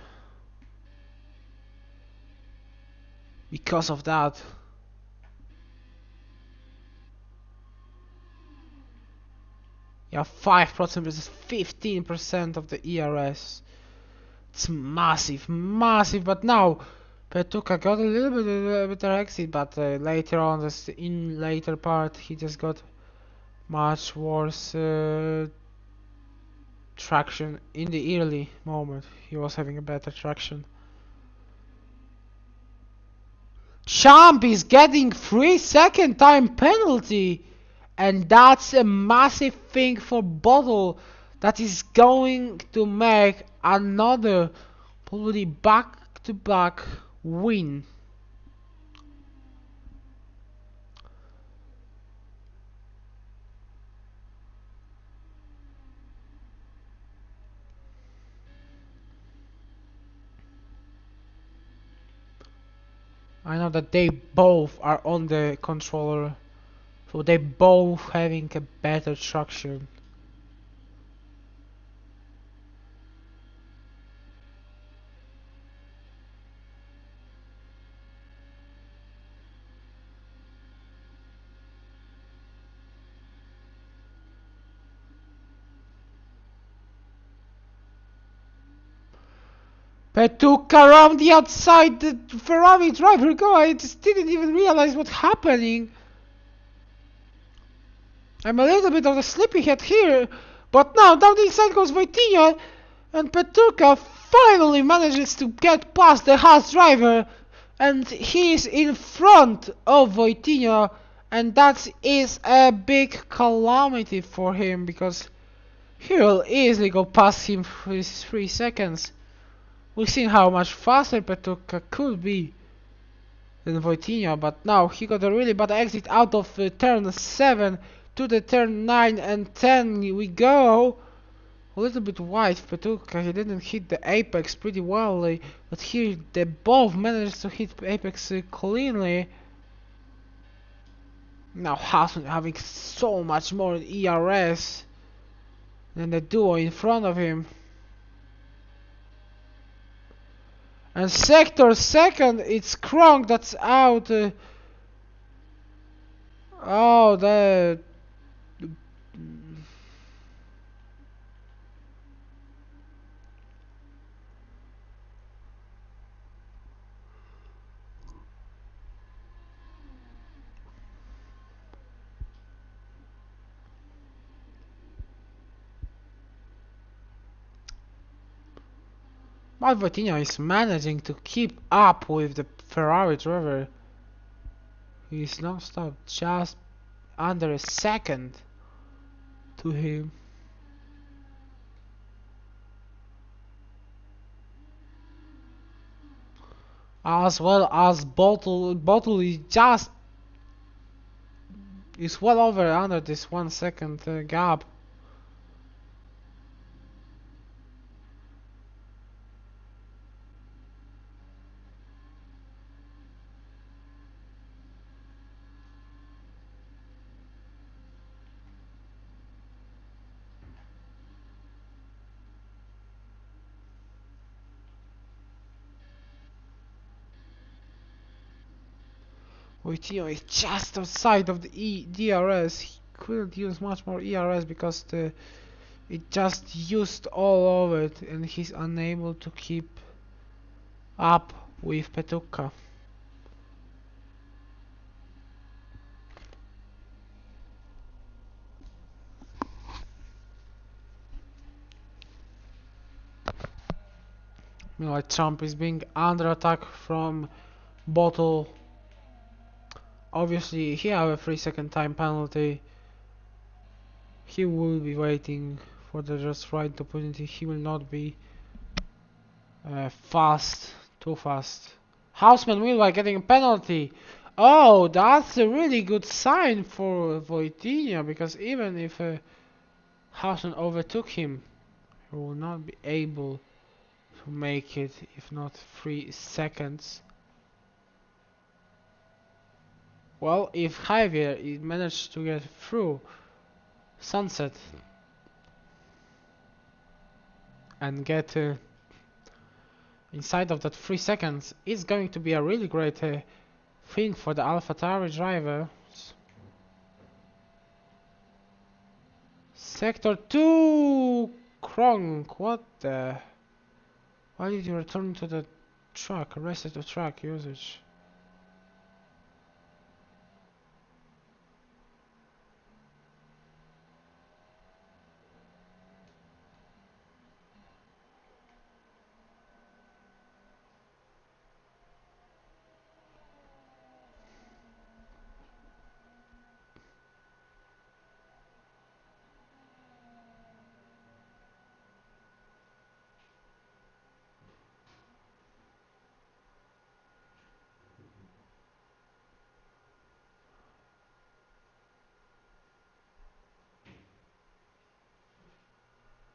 because of that. Yeah, 5% versus 15% of the ERS. It's massive, but now Petuka got a little bit better exit, but later on, in later part, he just got much worse traction. In the early moment, he was having a better traction. Champ is getting 3-second time penalty, and that's a massive thing for Bottle. That is going to make another probably back-to-back win. I know that they both are on the controller, so they both having a better traction. Petuka around the outside, the Ferrari driver go, I just didn't even realize what's happening. I'm a little bit of a sleepyhead here, but now down the inside goes Vitinha, and Petuka finally manages to get past the Haas driver, and he's in front of Vitinha, and that is a big calamity for him, because he will easily go past him for 3 seconds. We've seen how much faster Petuka could be than Vitinha, but now he got a really bad exit out of turn 7 to the turn 9 and 10 we go. A little bit wide Petuka, he didn't hit the apex pretty well, but here they both managed to hit apex cleanly. Now Hassan having so much more ERS than the duo in front of him. And sector second, it's Kronk that's out. Oh, that. Vitinha is managing to keep up with the Ferrari driver. He's non-stop, just under a second to him. As well as Bottle is just well over under this 1 second gap. Vitinha is just outside of the DRS. He couldn't use much more ERS because it just used all of it, and he's unable to keep up with Petuka. Meanwhile, Trump is being under attack from Bottle. Obviously, he have a 3-second time penalty. He will be waiting for the just right opportunity. He will not be too fast. Houseman meanwhile getting a penalty. Oh, that's a really good sign for Vitinha, because even if Houseman overtook him, he will not be able to make it, if not 3 seconds. Well, if Javier managed to get through Sunset and get inside of that 3 seconds, it's going to be a really great thing for the AlphaTauri driver. Sector 2! Kronk, what the? Why did you return to the track? Arrested the track usage.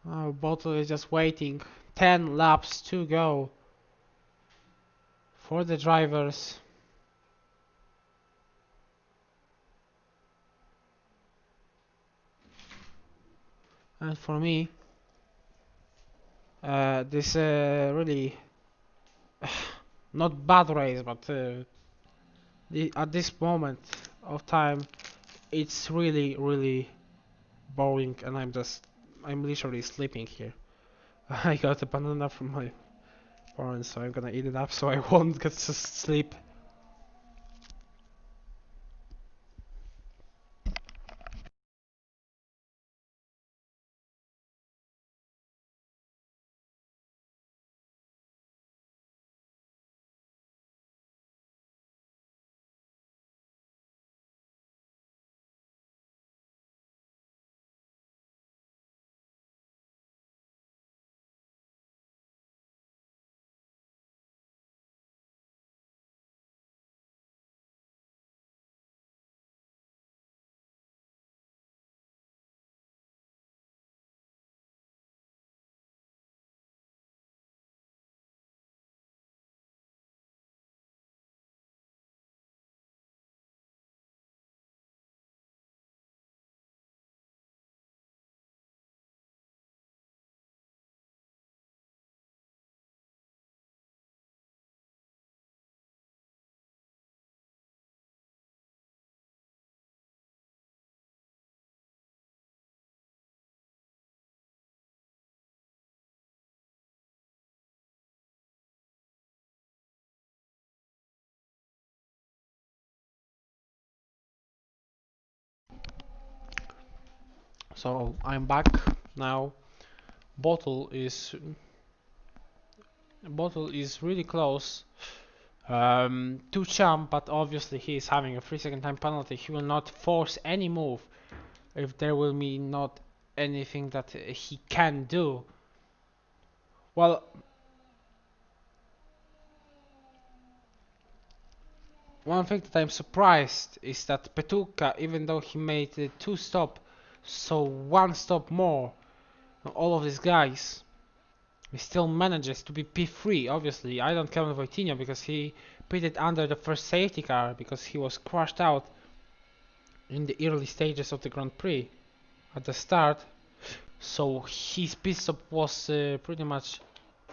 Oh, Bottle is just waiting. 10 laps to go for the drivers. And for me, this really not bad race, but at this moment of time, it's really boring, and I'm literally sleeping here. I got a banana from my parents, so I'm gonna eat it up so I won't get to sleep. So I'm back now. Bottle is Bottle is really close to Champ, but obviously he is having a 3 second time penalty. He will not force any move if there will be not anything that he can do. Well, one thing that I'm surprised is that Petuka, even though he made 2 stop, so 1 stop more than all of these guys, he still manages to be P3. Obviously, I don't count Voitinho because he pitted under the first safety car because he was crashed out in the early stages of the Grand Prix at the start. So his pit stop was pretty much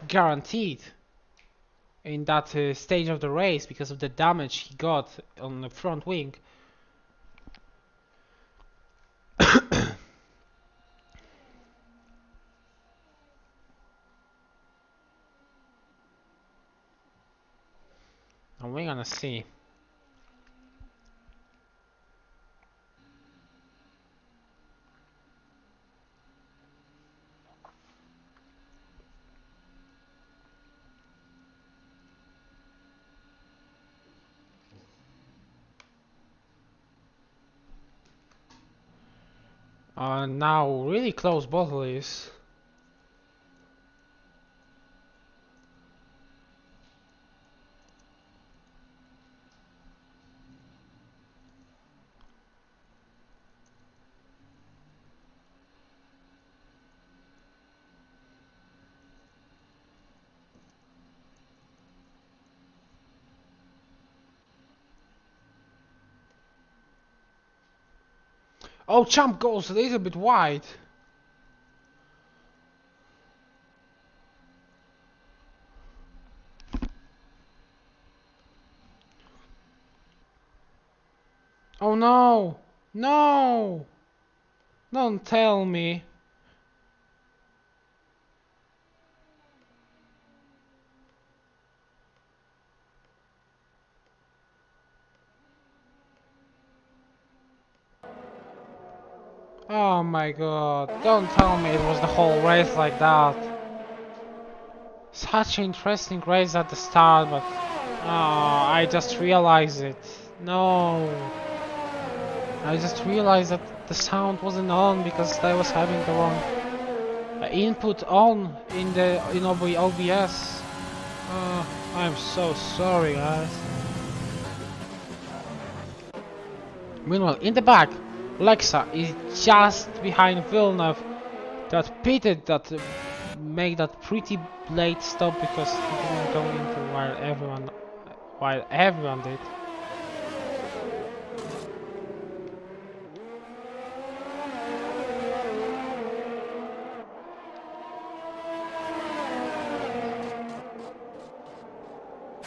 guaranteed in that stage of the race because of the damage he got on the front wing. And we're gonna see. Now really close Bottle is. Oh, Champ goes a little bit wide. Oh no! No! Don't tell me. Oh my god, don't tell me it was the whole race like that. Such an interesting race at the start, but I just realized it. No, I just realized that the sound wasn't on because I was having the wrong input on in OBS. I'm so sorry, guys. Meanwhile, in the back, Lexa is just behind Villeneuve that pitted that make that pretty late stop because he didn't go into while everyone did.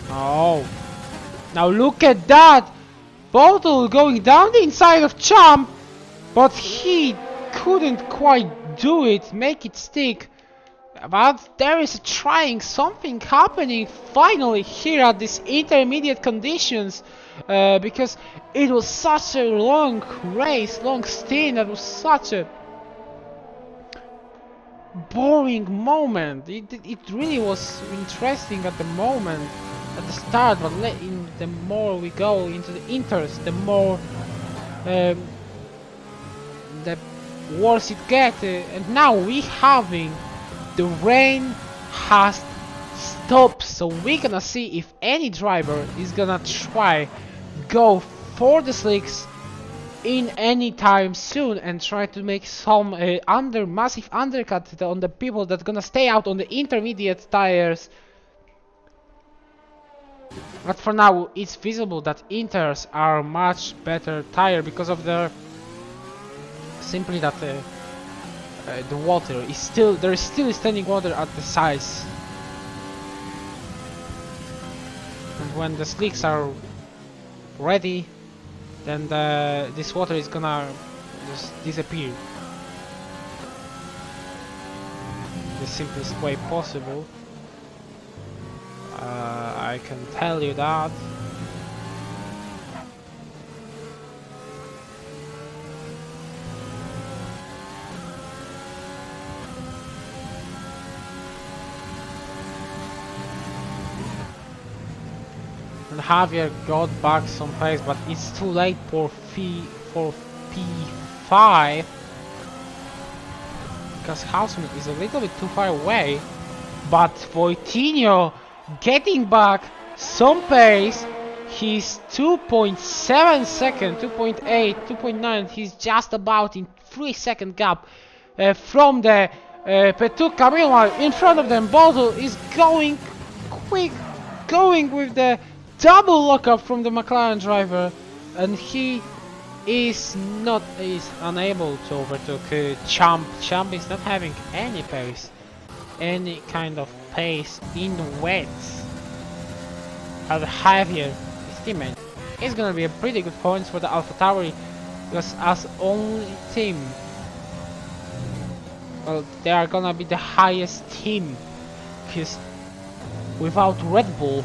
Oh, now look at that! Bottle going down the inside of Champ, but he couldn't quite do it, make it stick. But there is trying something happening finally here at these intermediate conditions, because it was such a long race, long stint. That was such a boring moment. It really was interesting at the moment, at the start, but the more we go into the inters, the more the worse it gets. And now we having the rain has stopped, so we're gonna see if any driver is gonna try go for the slicks in any time soon and try to make some massive undercut on the people that gonna stay out on the intermediate tires. But for now it's visible that Inters are much better tire because of their simply that the water is still, there is still standing water at the sides, and when the slicks are ready, then this water is gonna just disappear. The simplest way possible. I can tell you that. And Javier got back some pace, but it's too late for P5 because Houseman is a little bit too far away. But Voitinho getting back some pace. He's 2.7 seconds, 2.8, 2.9. He's just about in 3-second gap from the Petuca. Meanwhile, in front of them, Bottle is going quick, going with the double lockup from the McLaren driver, and he is unable to overtake Champ. Champ is not having any pace, any kind of pace in wets. As Javier, his teammate, is gonna be a pretty good points for the AlphaTauri, because as only team, well, they are gonna be the highest team, because without Red Bull.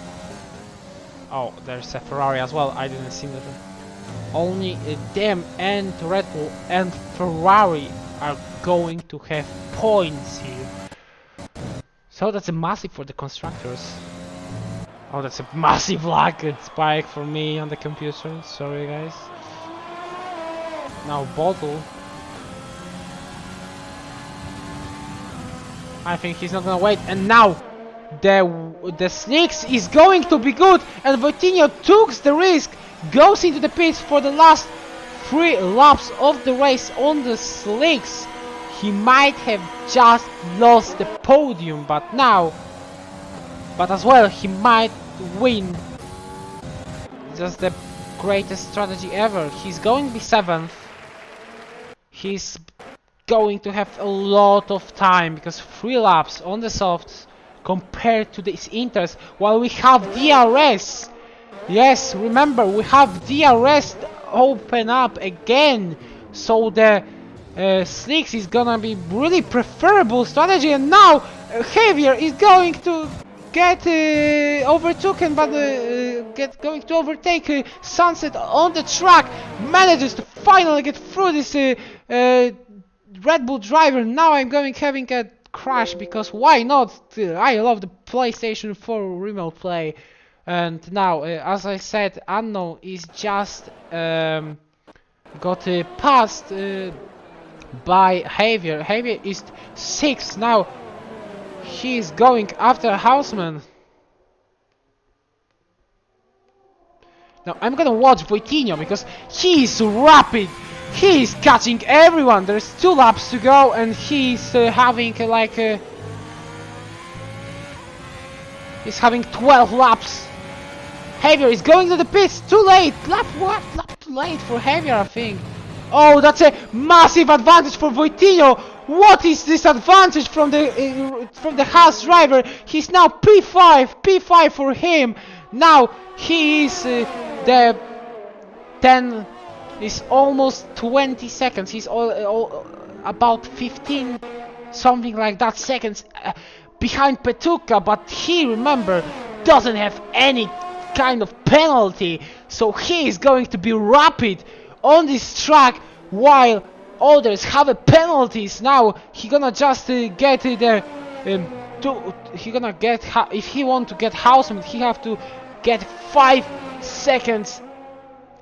Oh, there's a Ferrari as well, I didn't see that. Only them and Red Bull and Ferrari are going to have points here. So that's a massive for the constructors. Oh, that's a massive lag spike for me on the computer, sorry guys. Now Bottle. I think he's not gonna wait, and now the slicks is going to be good, and Voitinho took the risk, goes into the pits for the last 3 laps of the race on the slicks. He might have just lost the podium, but as well he might win. Just the greatest strategy ever. He's going to be 7th. he's going to have a lot of time, because 3 laps on the softs compared to this Inters, while we have DRS. Yes, remember, we have DRS open up again, so the slicks is gonna be really preferable strategy. And now Javier is going to get overtaken, but going to overtake Sunset on the track. Manages to finally get through this Red Bull driver. Now I'm having a crash, because why not? I love the PlayStation 4 remote play. And now, as I said, Unknown is just got passed by Javier. Javier is 6th now. He is going after Houseman. Now I'm gonna watch Voitinho, because he is rapid. He is catching everyone. There's 2 laps to go, and he's having he's having 12 laps. Javier is going to the pits. Too late. Lap too late for Javier, I think. Oh, that's a massive advantage for Voitinho. What is this advantage from the Haas driver? He's now P5 for him. Now he is the 10 is almost 20 seconds. He's all about 15, something like that, seconds behind Petuka. But he, remember, doesn't have any kind of penalty, so he is going to be rapid on this track, while others have a penalties. Now he gonna just get there. He gonna get, if he want to get Houseman, he have to get 5 seconds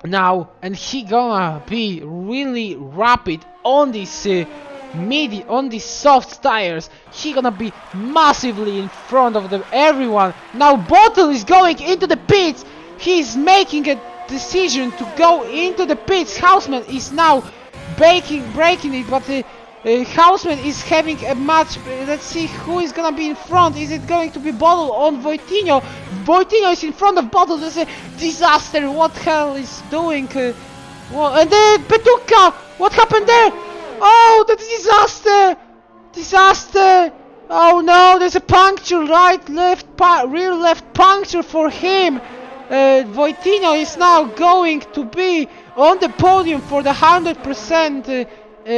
now, and he gonna be really rapid on this on these soft tires. He gonna be massively in front of everyone. Now Bottle is going into the pits. He's making a decision to go into the pits. Houseman is now breaking it, but Houseman is having a match. Let's see who is gonna be in front. Is it going to be Bottle on Voitinho? Voitinho is in front of Bottle. There's a disaster. What hell is doing? And then Petuka. What happened there? Oh, the disaster! Oh no, there's a puncture, rear left puncture for him. Voitinho is now going to be on the podium for the 100%.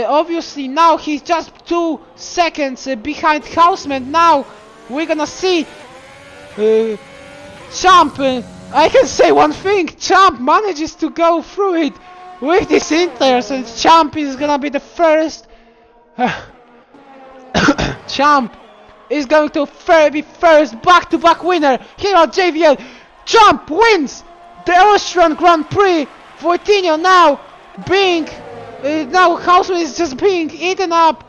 Obviously now he's just 2 seconds behind Houseman. Now we're gonna see Champ. I can say one thing: Champ manages to go through it with this Inters, and Champ is gonna be the first. Champ is going to be first back-to-back winner here at JVL. Champ wins the Austrian Grand Prix. Voitinho now being now Houseman is just being eaten up,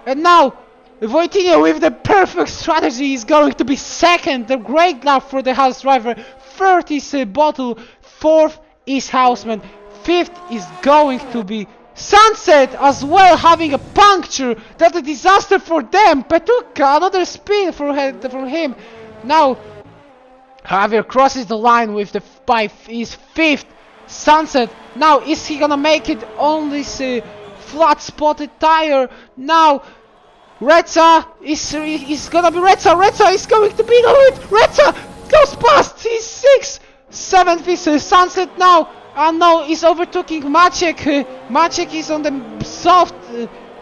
and now Voitinho with the perfect strategy is going to be second. The great lap for the Haas driver. 3rd is Bottle, 4th is Houseman, 5th is going to be Sunset as well, having a puncture. That's a disaster for them. Petuka, another spin for him. Now Javier crosses the line with the is 5th. Sunset, now is he gonna make it on this flat spotted tire? Now Reza is gonna be Reza is going to be the lead. Reza goes past. He's 6th. 7th is Sunset now. And now is overtaking Maciek. Maciek is on the soft.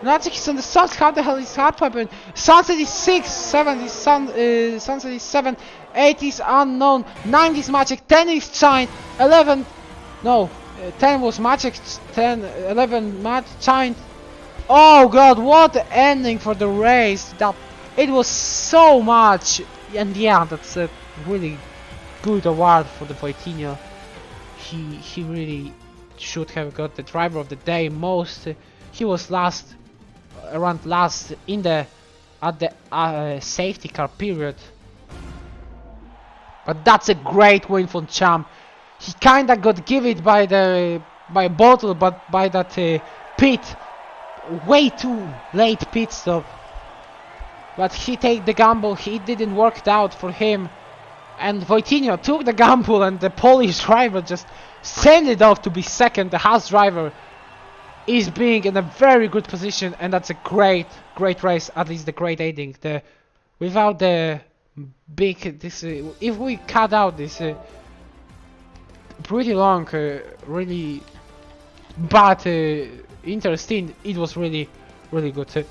Maciek is on the soft. How the hell is that happening? Sunset is 6th. 7th is Sunset is 7th. 8 is Unknown. 9 is Maciek. 10 is Shine. 11. No, 10 was Maciek. 10, 11 Shine. Oh god, what an ending for the race. That it was so much. And yeah, that's a really good award for the Voitinho. He really should have got the driver of the day most. He was around last in the at the safety car period. But that's a great win for Champ. He kinda got given by Bottle, but by that pit, way too late pit stop. But he take the gamble. He didn't work out for him. And Voitinho took the gamble, and the Polish driver just sent it off to be second, the Haas driver. is being in a very good position, and that's a great race. At least the great aiding. The without the big this if we cut out this pretty long, really bad interstint, it was really good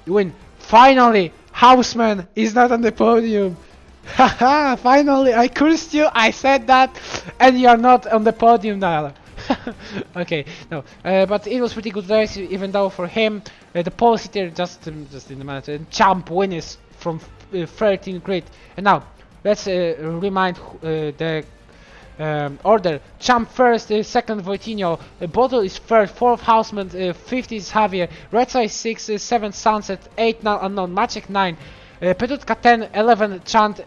win. Finally, Houseman is not on the podium. Haha, finally, I cursed you, I said that, and you are not on the podium now. Okay, no, but it was pretty good race, even though for him, the pole sitter just in the minute, Champ wins from 13th grid. And now, let's remind the order. Champ first, second Voitinho, Bottle is third, fourth Houseman, fifth is Javier, Red Side 6, 7th Sunset, 8 now unknown, Maciek 9, Petutka 10, 11 Chant,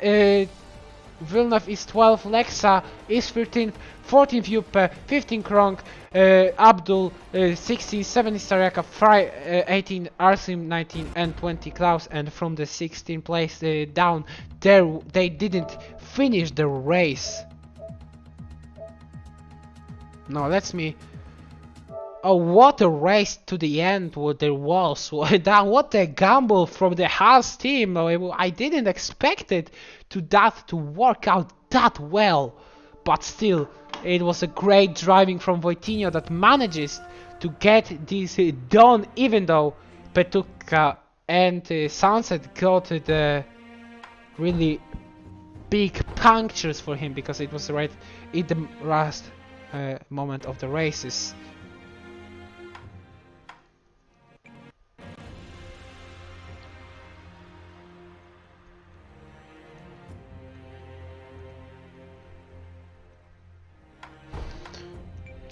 Villeneuve is 12, Lexa is 13th, 14th Juppe, 15th Kronk, Abdul 16, 17 Stareka, Fry 18, Arsim 19 and 20 Klaus, and from the 16th place down there they didn't finish the race. No, let's me. Oh, what a race to the end what there was. What a gamble from the Haas team. I didn't expect it to work out that well. But still, it was a great driving from Voitinho that manages to get this done, even though Petuka and Sunset got the really big punctures for him, because it was right in the last moment of the races.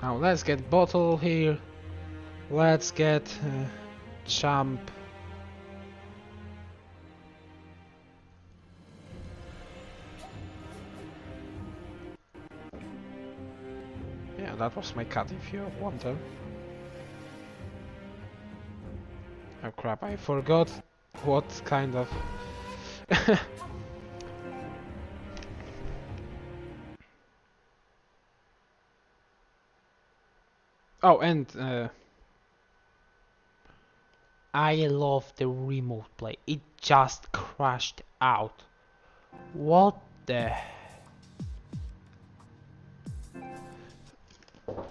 Now let's get Bottle here. Let's get Champ. Yeah, that was my cut if you wonder. Oh crap, I forgot what kind of... Oh, and I love the remote play. It just crashed out. What the... Oh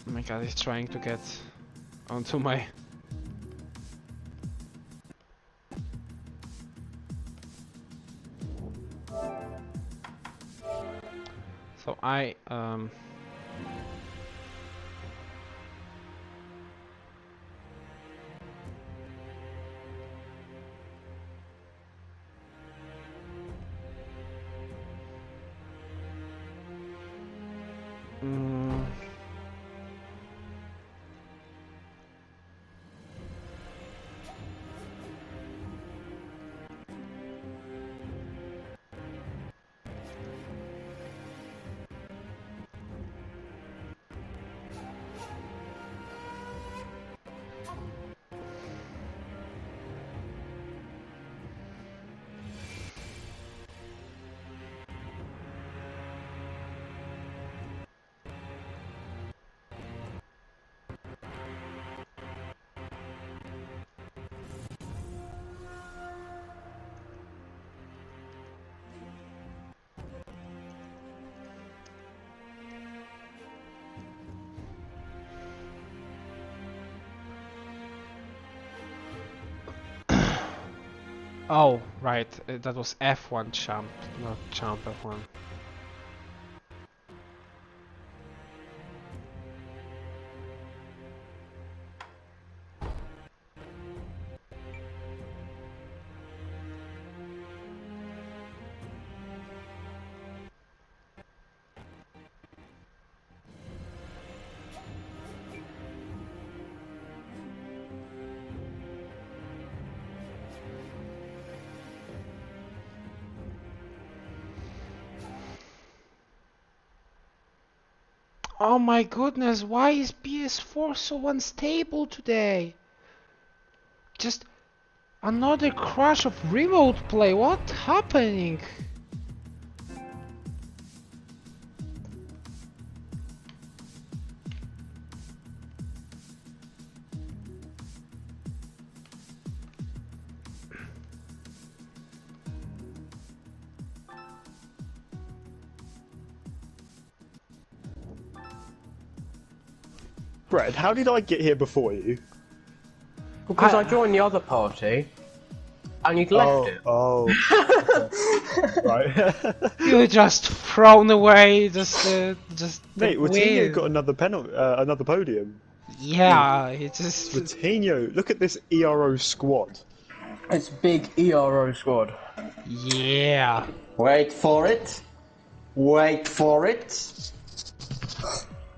my god, he's trying to get onto my... So I oh, right, that was F1 Champ, not Champ F1. Oh my goodness, why is PS4 so unstable today? Just another crash of remote play, what's happening? Brett, how did I get here before you? Because I joined the other party, and you'd left it. Oh. Right. You just thrown away, just Mate, Coutinho got another penalty, another podium. Yeah, it just... Coutinho, look at this ERO squad. It's big ERO squad. Yeah. Wait for it. Wait for it.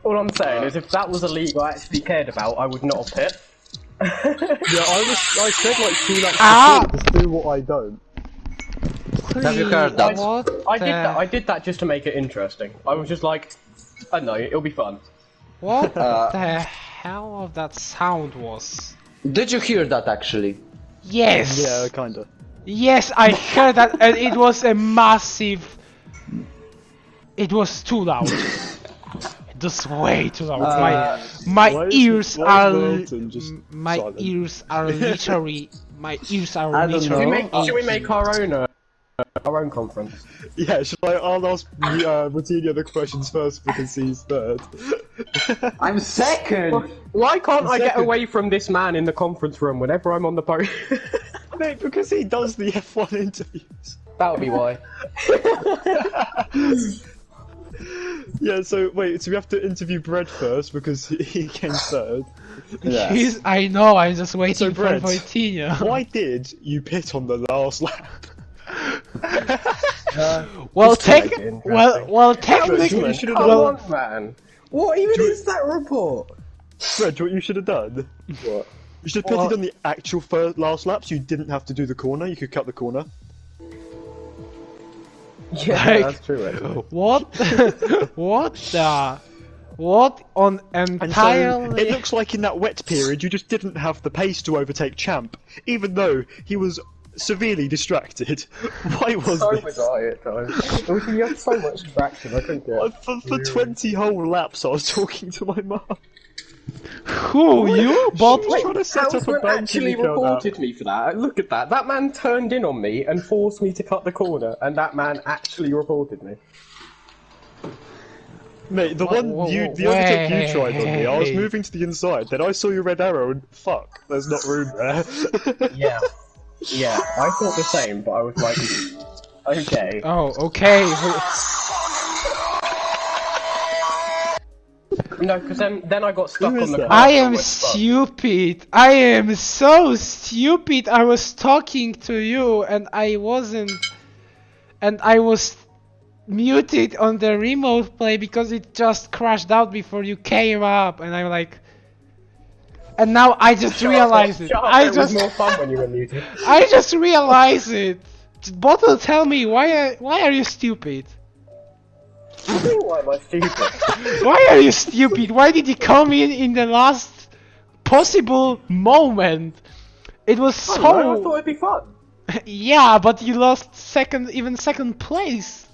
All I'm saying is, if that was a league I actually cared about, I would not have pit. Yeah, I said like 2 laps before, just do what I don't. Have you heard that? I did that just to make it interesting. I was just like, I don't know, it'll be fun. What the hell of that sound was? Did you hear that actually? Yes! Yeah, kinda. Yes, I heard that, and it was a massive... It was too loud. It was way too loud. My ears are... My ears are literally... My ears are literally... Should we make our own conference? Yeah, I'll ask Coutinho the questions first because he's third. I'm second! Why can't I get away from this man in the conference room whenever I'm on the podium? Mate, because he does the F1 interviews. That'll be why. Yeah, so wait, so we have to interview Brett first because he came third. Yes. I know, I'm just waiting for Brett, Coutinho. why did you pit on the last lap? Well, technically, Come on, man. What even is that report? Brett, what you should have done? What? You should have pitted on the actual last lap so you didn't have to do the corner, you could cut the corner. Yeah, Like, that's true actually. What on entirely... So, it looks like in that wet period you just didn't have the pace to overtake Champ, even though he was severely distracted. Why was So this? was I at times. You had so much distraction, I couldn't get it. For 20 whole laps I was talking to my mum. Who, you? But trying to set up a Houseman bank actually account reported me for that. Look at that. That man turned in on me and forced me to cut the corner, and that man actually reported me. Mate, the overtake you tried on me, I was moving to the inside, then I saw your red arrow and fuck, there's not room there. Yeah. Yeah, I thought the same, but I was like, okay. Oh, okay. No, because then I got stuck on the car. I am stupid. I am so stupid. I was talking to you and I wasn't... And I was muted on the remote play because it just crashed out before you came up and I'm like... And now I just realized it. It was more fun when you were muted. I just realized it. Bottle, tell me, why are you stupid? Why am I stupid? Why are you stupid? Why did you come in the last possible moment? It was so... I thought it'd be fun. Yeah, but you lost second place.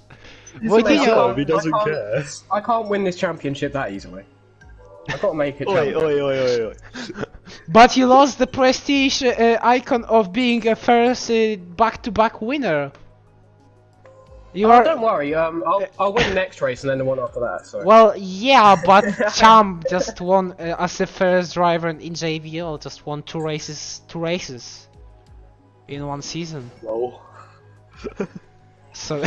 He doesn't care. I can't win this championship that easily. I gotta make it. Oi. But you lost the prestige icon of being a first back-to-back winner. Don't worry. I'll win the next race and then the one after that. So. Well, yeah, but Champ just won as the first driver in JVL. Just won two races in one season. Lol. So,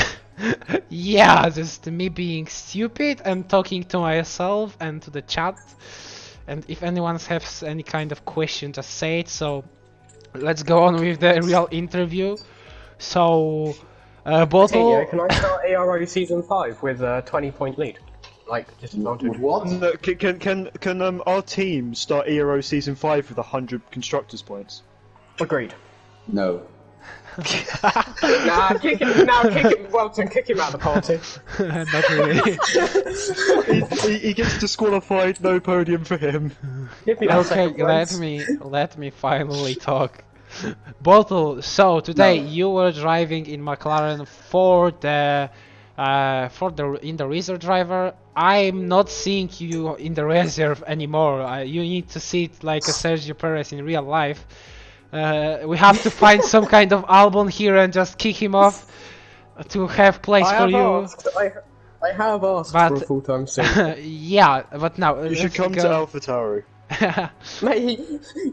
yeah, just me being stupid and talking to myself and to the chat. And if anyone has any kind of question, just say it. So, let's go on with the real interview. So, Bottle... Can I start ARO Season 5 with a 20-point lead? Like, disadvantage. What? No, can our team start ERO Season 5 with 100 Constructors points? Agreed. No. Nah, kick him, Welton, kick him out of the party. Not really. he gets disqualified, no podium for him. Give me that Okay, let me finally talk. Bottle, so today you were driving in McLaren for the reserve driver. I'm not seeing you in the reserve anymore. You need to see it like a Sergio Perez in real life. We have to find some kind of Albon here and just kick him off to have place for you. I I have asked But- for a full-time seat. Yeah, but now You should let's come to go. AlphaTauri. Mate,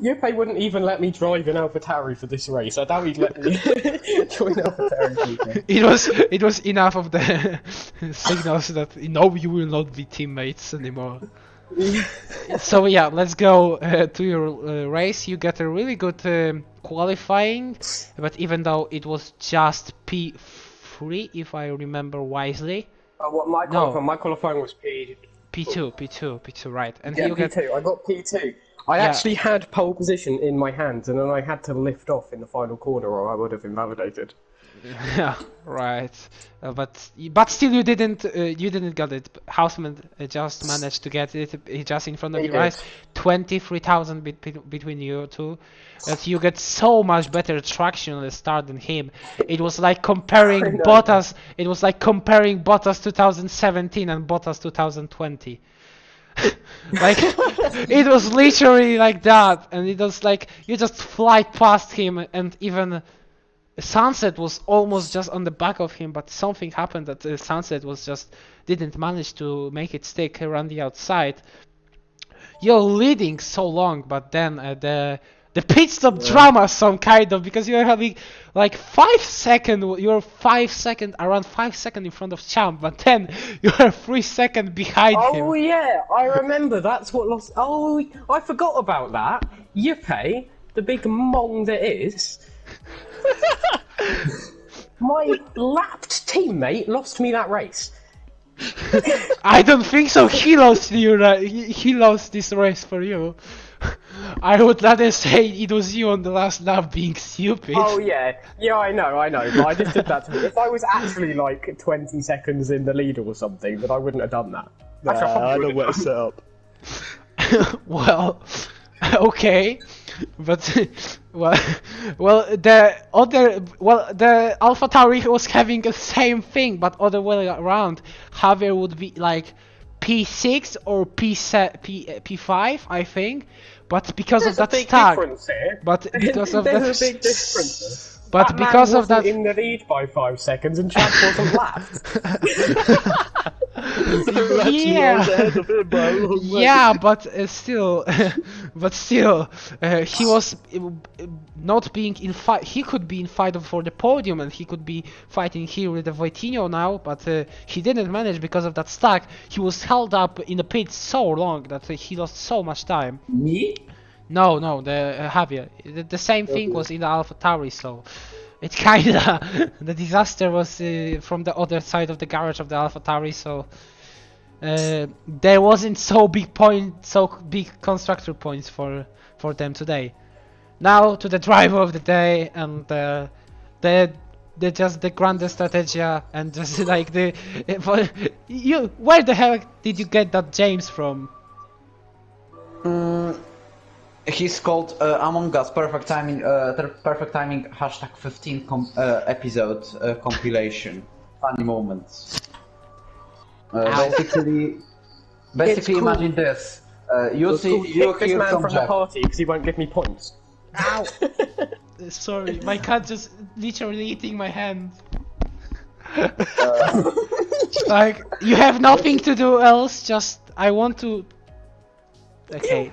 Yuppie wouldn't even let me drive in AlphaTauri for this race. I doubt he'd let me join AlphaTauri. It was enough of the signals that no, you will not be teammates anymore. So yeah, let's go to your race. You get a really good qualifying, but even though it was just P3, if I remember wisely. What my qualifying was P2, right? And Yeah, you get P2. I got P2. I Yeah. actually had pole position in my hands, and then I had to lift off in the final corner, or I would have invalidated. yeah, right. But still, you didn't get it. Houseman just managed to get it. He just in front of He you guys. did. 23,000 between you two. That you get so much better traction on the start than him. It was like comparing I know. Bottas. It was like comparing Bottas 2017 and Bottas 2020. Like it was literally like that, and it was like you just fly past him, and even Sunset was almost just on the back of him, but something happened that Sunset was just didn't manage to make it stick around the outside. You're leading so long, but then the pit stop drama some kind of, because you're having like 5 second, you're 5 second, around 5 second in front of Champ, but then you're 3 second behind him. Oh yeah, I remember. That's what lost. Oh, I forgot about that. Yuppie, the big mong that is. My lapped teammate lost me that race. I don't think so. He lost you. He lost this race for you. I would rather say it was you on the last lap being stupid. Oh yeah, I know, but I just did that to me. If I was actually like 20 seconds in the lead or something, then I wouldn't have done that. Actually, I probably know would've what's set up. Well, okay, but the AlphaTauri was having the same thing, but other way around. Javier would be like P6 or P5, I think, but because There's of a that big stack. difference here. But because of There's that, a big difference. but That because man of that, wasn't in the lead by 5 seconds, and Chad wasn't lapped. yeah. Ahead of him by a long way. Yeah, but still, he was not being in fight. He could be in fight for the podium, and he could be fighting here with the Voitinho now, but he didn't manage because of that stack. He was held up in the pit so long that he lost so much time. Me? No, the Javier. The same thing was in the AlphaTauri, so it kinda the disaster was from the other side of the garage of the AlphaTauri, so there wasn't so big constructor points for them today. Now to the driver of the day, and just the grandest strategia, and just like where the heck did you get that James from? He's called Among Us Perfect Timing. Perfect Timing #15 episode compilation. Funny moments. Basically, cool. imagine this. You Kick this hear man from from the Jeff. party because he won't give me points. Ow! Sorry, my cat just literally eating my hand. Like, you have nothing to do else, just I want to. Okay,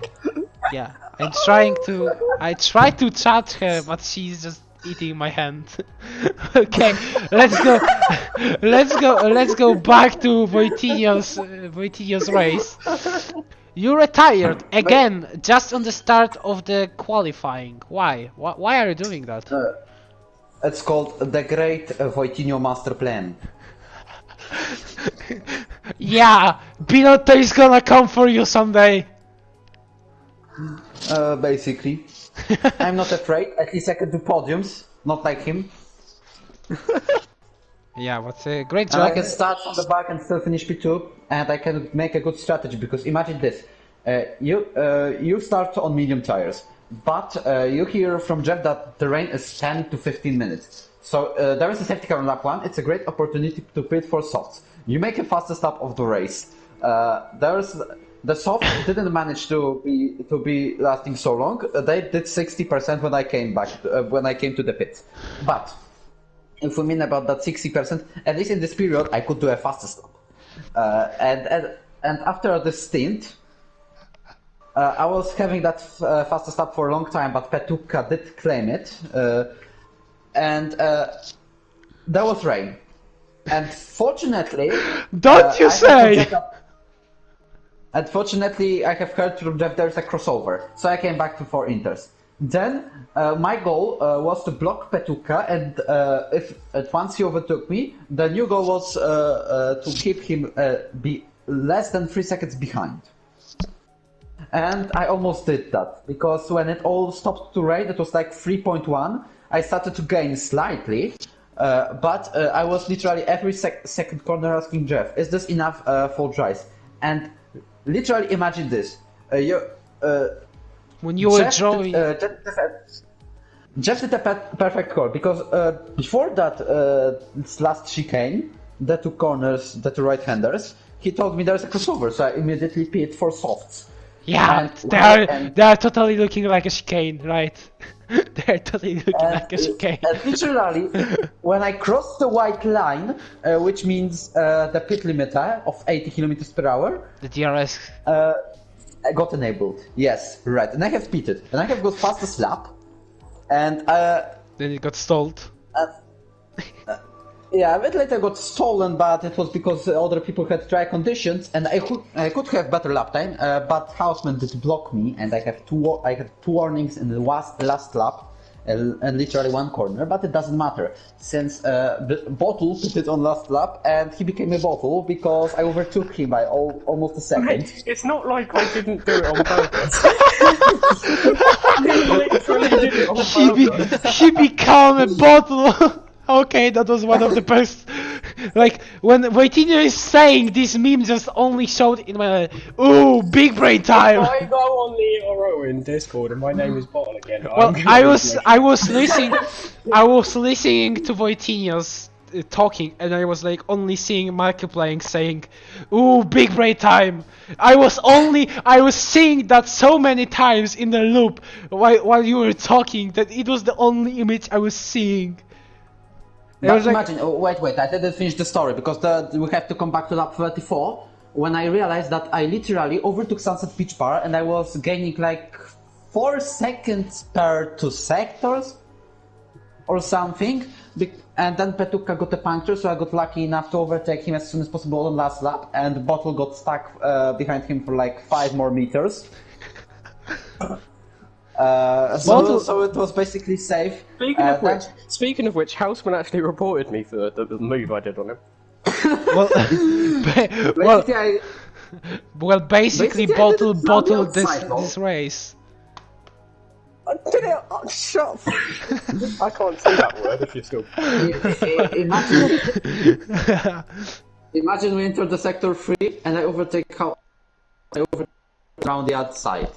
yeah, I try to chat her, but she's just eating my hand. Okay, let's go back to Voitinho's race. You retired again just on the start of the qualifying. Why? Why are you doing that? It's called the Great Voitinho Master Plan. Yeah, Binotto is gonna come for you someday. Basically. I'm not afraid, at least I can do podiums, not like him. Yeah, but great And I job. can start from the back and still finish P2, and I can make a good strategy, because imagine this. You start on medium tires, but you hear from Jeff that the rain is 10 to 15 minutes. So there is a safety car on lap 1, it's a great opportunity to pit for softs. You make a fastest lap of the race. The soft didn't manage to be lasting so long. They did 60% when I came back when I came to the pit. But if we mean about that 60%, at least in this period I could do a fastest lap. And after the stint, I was having that fastest lap for a long time, but Petuka did claim it, and there was rain. And fortunately, Don't you say? Unfortunately, I have heard from Jeff there's a crossover, so I came back to 4 inters. Then my goal was to block Petuka, and if once he overtook me, the new goal was to keep him be less than 3 seconds behind. And I almost did that, because when it all stopped to rain, it was like 3.1. I started to gain slightly, but I was literally every second corner asking Jeff, is this enough for dries? And literally imagine this. When you were drawing... Jeff did a perfect call, because before that last chicane, the 2 corners, the 2 right-handers, he told me there's a crossover, so I immediately pitted for softs. Yeah, they are totally looking like a chicane, right? They're totally looking like a chicane. And literally, when I crossed the white line, which means the pit limiter of 80 kilometers per hour, The DRS. I got enabled. Yes, right. And I have pitted, and I have got fastest lap, and Then it got stalled. yeah, a bit later got stolen, but it was because other people had dry conditions, and I could have better lap time, but Houseman did block me, and I had 2 warnings in the last lap, and literally 1 corner, but it doesn't matter, since the Bottle put it on last lap, and he became a Bottle because I overtook him by almost a second. Mate, it's not like I didn't do it on purpose. I literally did it on purpose. He became a bottle. Okay, that was one of the best. Like when Waitinho is saying this meme, just only showed in my ooh, big brain time. I go on the Oro in Discord and my name is Bottle again. Well, I was listening to Waitinho's talking, and I was like only seeing Markiplier saying, "Ooh, big brain time." I was seeing that so many times in the loop while you were talking that it was the only image I was seeing. But imagine, wait, I didn't finish the story, because we have to come back to lap 34, when I realized that I literally overtook Sunset Beach Bar, and I was gaining like 4 seconds per 2 sectors, or something, and then Petuka got a puncture, so I got lucky enough to overtake him as soon as possible on last lap, and Bottle got stuck behind him for like 5 more meters. So it was basically safe. Speaking of which, Houseman actually reported me for the move I did on him. Basically, Bottle this race. I did it. Shut up. I can't say that word if you're still. Imagine we enter the sector 3 and I overtake around the outside.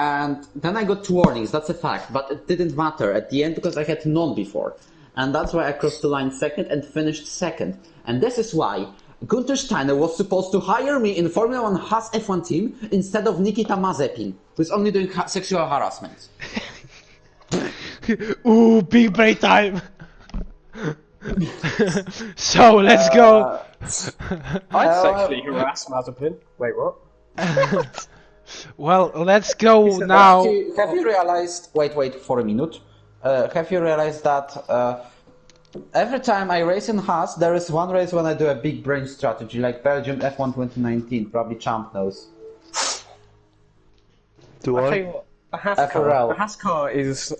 And then I got 2 warnings, that's a fact, but it didn't matter at the end because I had none before. And that's why I crossed the line second and finished second. And this is why Gunther Steiner was supposed to hire me in Formula 1 Haas F1 team instead of Nikita Mazepin, who's only doing sexual harassment. Ooh, big brain time! So, let's go! I'd sexually harass Mazepin. Wait, what? Well, let's go now. Have you realized? Wait for a minute. Have you realized that every time I race in Haas, there is one race when I do a big brain strategy, like Belgium F1 2019. Probably Champ knows. Do I tell I? you what, a Haas car is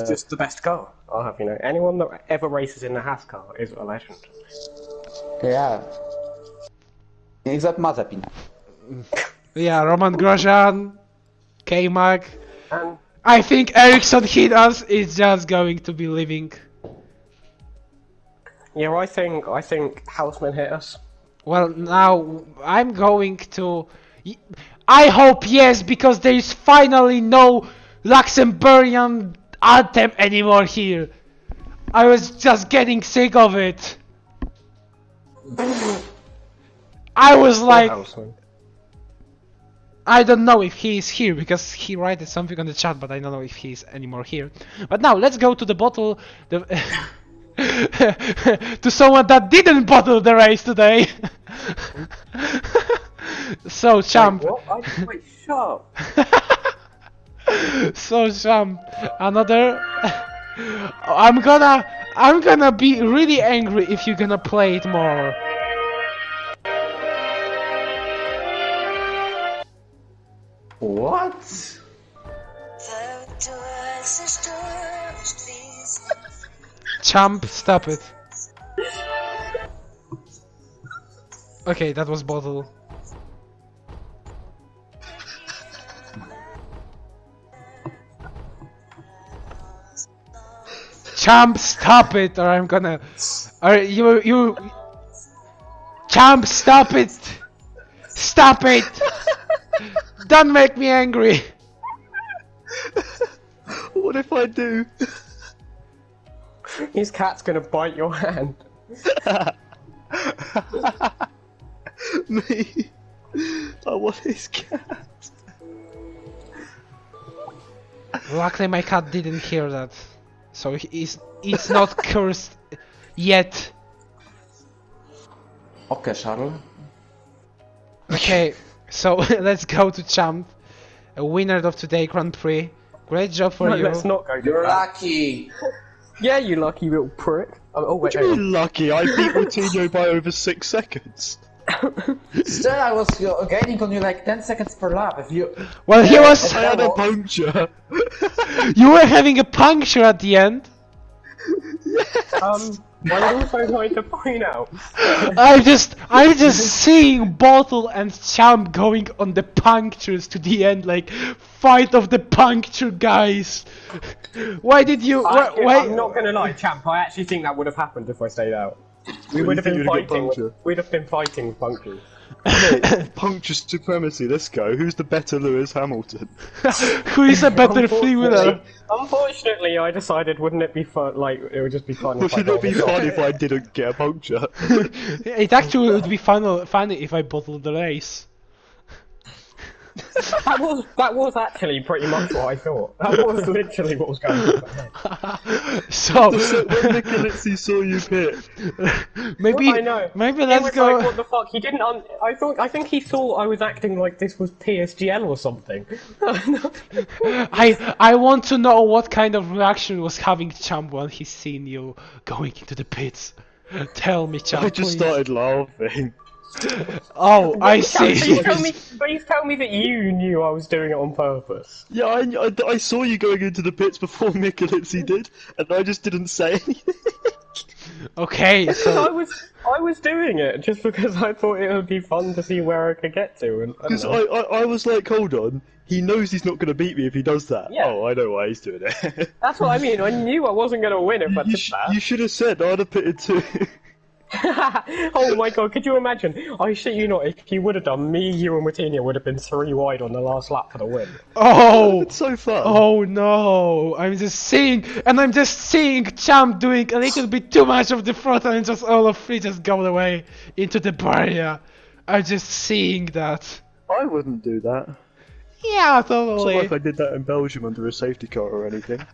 just the best car. I'll have you know. Anyone that ever races in a Haas car is a legend. Yeah. Except Mazepin. Yeah, Roman Grosjean, K-Mag. And I think Ericsson hit us is just going to be leaving. yeah, I think Houseman hit us. Well, now I'm going to... I hope yes, because there is finally no Luxembourgian anthem anymore here. I was just getting sick of it. I was like... Houseman. I don't know if he is here because he wrote something on the chat, but I don't know if he is anymore here. But now let's go to the bottle, to someone that didn't bottle the race today. So, champ. Wait, what? Wait, shut up. So, champ. Another. I'm gonna be really angry if you're gonna play it more. What? Champ, stop it. Okay, that was bottle. Champ, stop it, or I'm gonna. Or you. Champ, stop it! Stop it! Don't make me angry. What if I do? His cat's gonna bite your hand. Me? I want his cat. Luckily, my cat didn't hear that, so it's not cursed yet. Okay, Charles. Okay, so let's go to Champ, a winner of today's Grand Prix. Great job for No, you. let's not go. You're lucky. Yeah, you lucky little prick. Oh What wait, do you mean lucky? I beat Coutinho by over 6 seconds. Still, I was gaining on you like 10 seconds per lap. If you. Well, he was. I had a puncture. You were having a puncture at the end. I would also like to point out. I'm just seeing Bottle and Champ going on the punctures to the end, like fight of the puncture guys. Why did you? Why? I'm not gonna lie, Champ. I actually think that would have happened if I stayed out. We What, would you have think been you'd get fighting. puncture? We'd have been fighting with punctures. Mate, puncture supremacy, let's go. Who's the better Lewis Hamilton? Who is a better free winner? Unfortunately, I decided, wouldn't it be fun? Like, it would just be fun. if I Wouldn't it be got fun if I didn't get a puncture? It actually would be funny if I bottled the race. That was actually pretty much what I thought. That was literally what was going through my head. So When Nicolazzi saw you pit, maybe I know. maybe It let's was go. like, what the fuck? He didn't. I think he thought I was acting like this was PSGL or something. I want to know what kind of reaction was having Champ when he seen you going into the pits. Tell me, Champ. I just please. started laughing. Oh, I see. Please tell me that you knew I was doing it on purpose. Yeah, I saw you going into the pits before Nicolazzi did, and I just didn't say anything. Okay, so I was doing it just because I thought it would be fun to see where I could get to, and I don't Because know. I was like, hold on, he knows he's not going to beat me if he does that. Yeah. Oh, I know why he's doing it. That's what I mean. I knew I wasn't going to win if I did that. You should have said I'd have pitted too. Oh my god, could you imagine? I shit you not, if he would have done, me, you and Coutinho would have been 3 wide on the last lap for the win. oh. It's so fun. Oh no! I'm just seeing Champ doing a little bit too much of the front and just all of three just go away into the barrier. I'm just seeing that. I wouldn't do that. Yeah, It's not totally. like I did that in Belgium under a safety car or anything.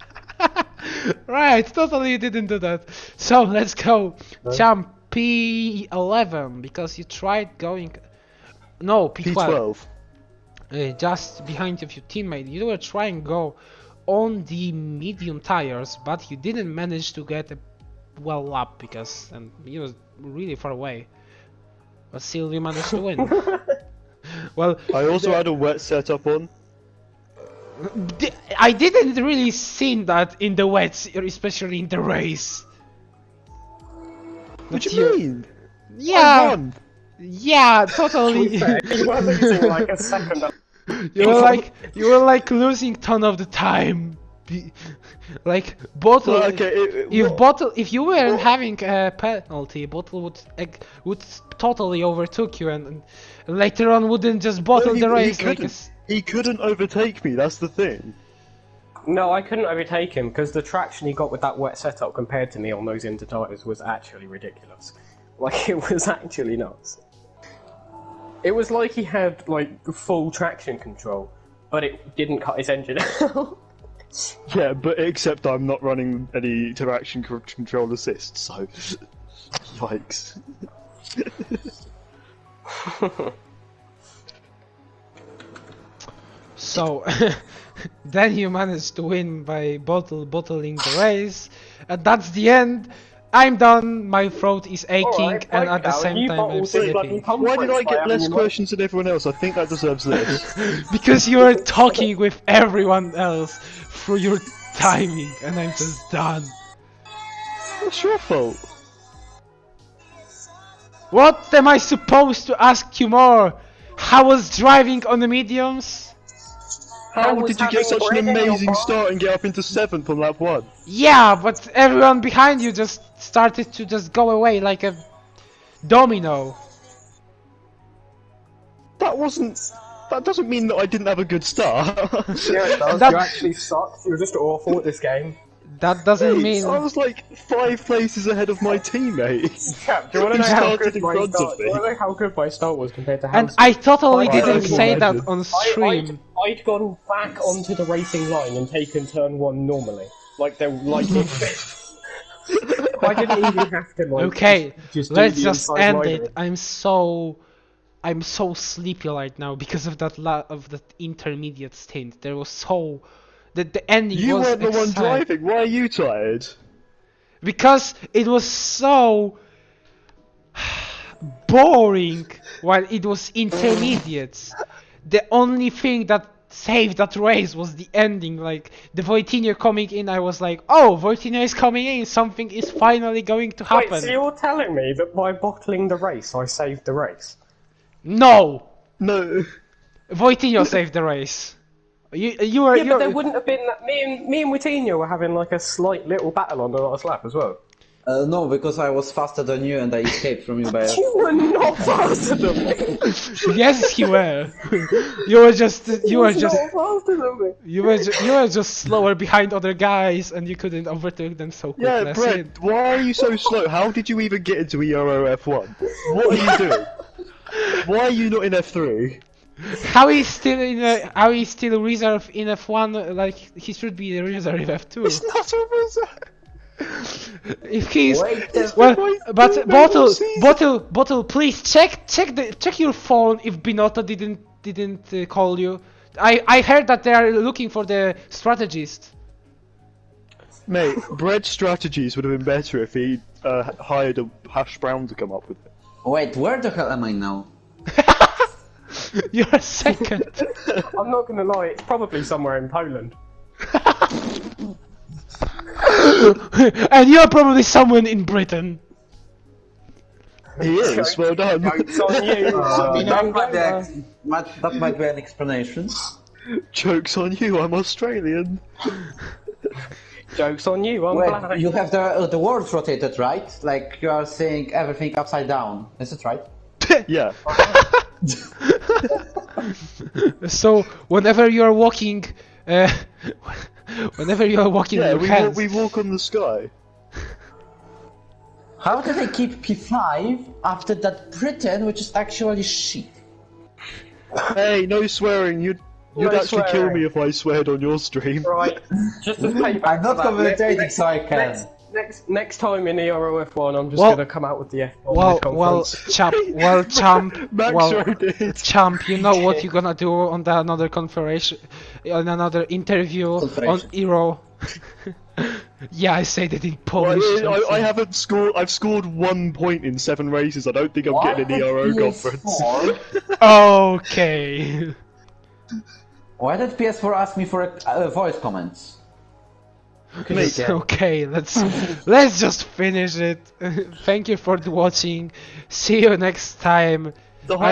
Right, totally you didn't do that. So let's go. Champ P11 because you tried going. No, P12. P12. Just behind of your teammate. You were trying to go on the medium tires, but you didn't manage to get a well lap because you was really far away. But still, you managed to win. Well, I also had a wet setup on. I didn't really see that in the wets, especially in the race. What do But you mean? I Yeah, won. yeah, totally. You were losing like a second. You were like losing ton of the time. Like Bottle, Well, okay, if you weren't having a penalty, Bottle would totally overtook you and later on wouldn't just bottle the race like a He couldn't overtake me, that's the thing. No, I couldn't overtake him because the traction he got with that wet setup compared to me on those inter tires was actually ridiculous. Like, it was actually nuts. It was like he had, like, full traction control, but it didn't cut his engine out. Yeah, but except I'm not running any traction control assist, so... Yikes. So, then you managed to win by bottling the race, and that's the end. I'm done, my throat is aching, Alright, and at the Cal, same you time I'm bottled it, sleeping. Why did I get having less your questions than everyone else? I think that deserves this. Because you were talking with everyone else through your timing, and I'm just done. What's your fault? What am I supposed to ask you more? How was driving on the mediums? How was did you get having such an bread in your amazing bar? start and get up into 7th on lap 1? Yeah, but everyone behind you just started to just go away like a domino. That doesn't mean that I didn't have a good start. Yeah, it does. That- You actually sucked. You were just awful at this game. That doesn't mean... I was like 5 places ahead of my teammate. Cap, do you want to Who know how started good in my front of start? Do you me? want to know how good my start was compared to And Hans? I totally I didn't can say that imagine. on stream. I'd gone back onto the racing line and taken turn 1 normally. Like I didn't even have to like. Okay, just do let's the just inside end line. it. I'm so sleepy right now because of that intermediate stint. There was so the ending You was weren't the one exciting. driving, why are you tired? Because it was so boring while it was intermediates. The only thing that saved that race was the ending. Like the Voitinho coming in, I was like, oh, Voitinho is coming in, something is finally going to happen. Wait, so you're telling me that by bottling the race, I saved the race? No! No. Voitinho saved the race. You were Yeah, but there wouldn't have been that. Me and Witinho were having like a slight little battle on the last lap as well. No, because I was faster than you and I escaped from you by a... You were not faster than me. Yes, you were. You were just Not faster than me. you were just slower behind other guys, and you couldn't overtake them so quick. Yeah, That's Brett, it. why are you so slow? How did you even get into Euro F1? What are you doing? Why are you not in F3? How he's still reserve in F1? Like he should be the reserve in F2. It's not a result. If he's Wait, well, my but teammate bottle, please check your phone if Binotto didn't call you. I heard that they are looking for the strategist. Mate, Brett's strategies would have been better if he hired a hash brown to come up with it. Wait, where the hell am I now? You're second. I'm not gonna lie, it's probably somewhere in Poland. And you're probably someone in Britain. He is, well done. Joke's on you. That might be an explanation. Joke's on you, I'm Australian. Joke's on you, I'm Wait, black. you have the words rotated, right? Like you are saying everything upside down. Is it right? Yeah. So whenever you are walking, whenever you are walking Yeah, your hands, we walk on the sky. How did I keep P5 after that Britain, which is actually shit? Hey, no swearing, you'd No actually kill swearing. me if I sweared on your stream. Right, just as payback. I'm not for that, commentating, so I can. Next time in the Euro F1, I'm just Well- gonna come out with the F1 well, champ, Max well, did. champ, you know what you're gonna do on another conference, on another interview on Conference. Euro. Yeah, I say that in Well, Polish. I haven't scored. I've scored 1 point in 7 races. I don't think I'm getting any Euro conference. Okay. Why did PS4 ask me for voice comments? Mate, Okay, let's just finish it. Thank you for watching. See you next time. the I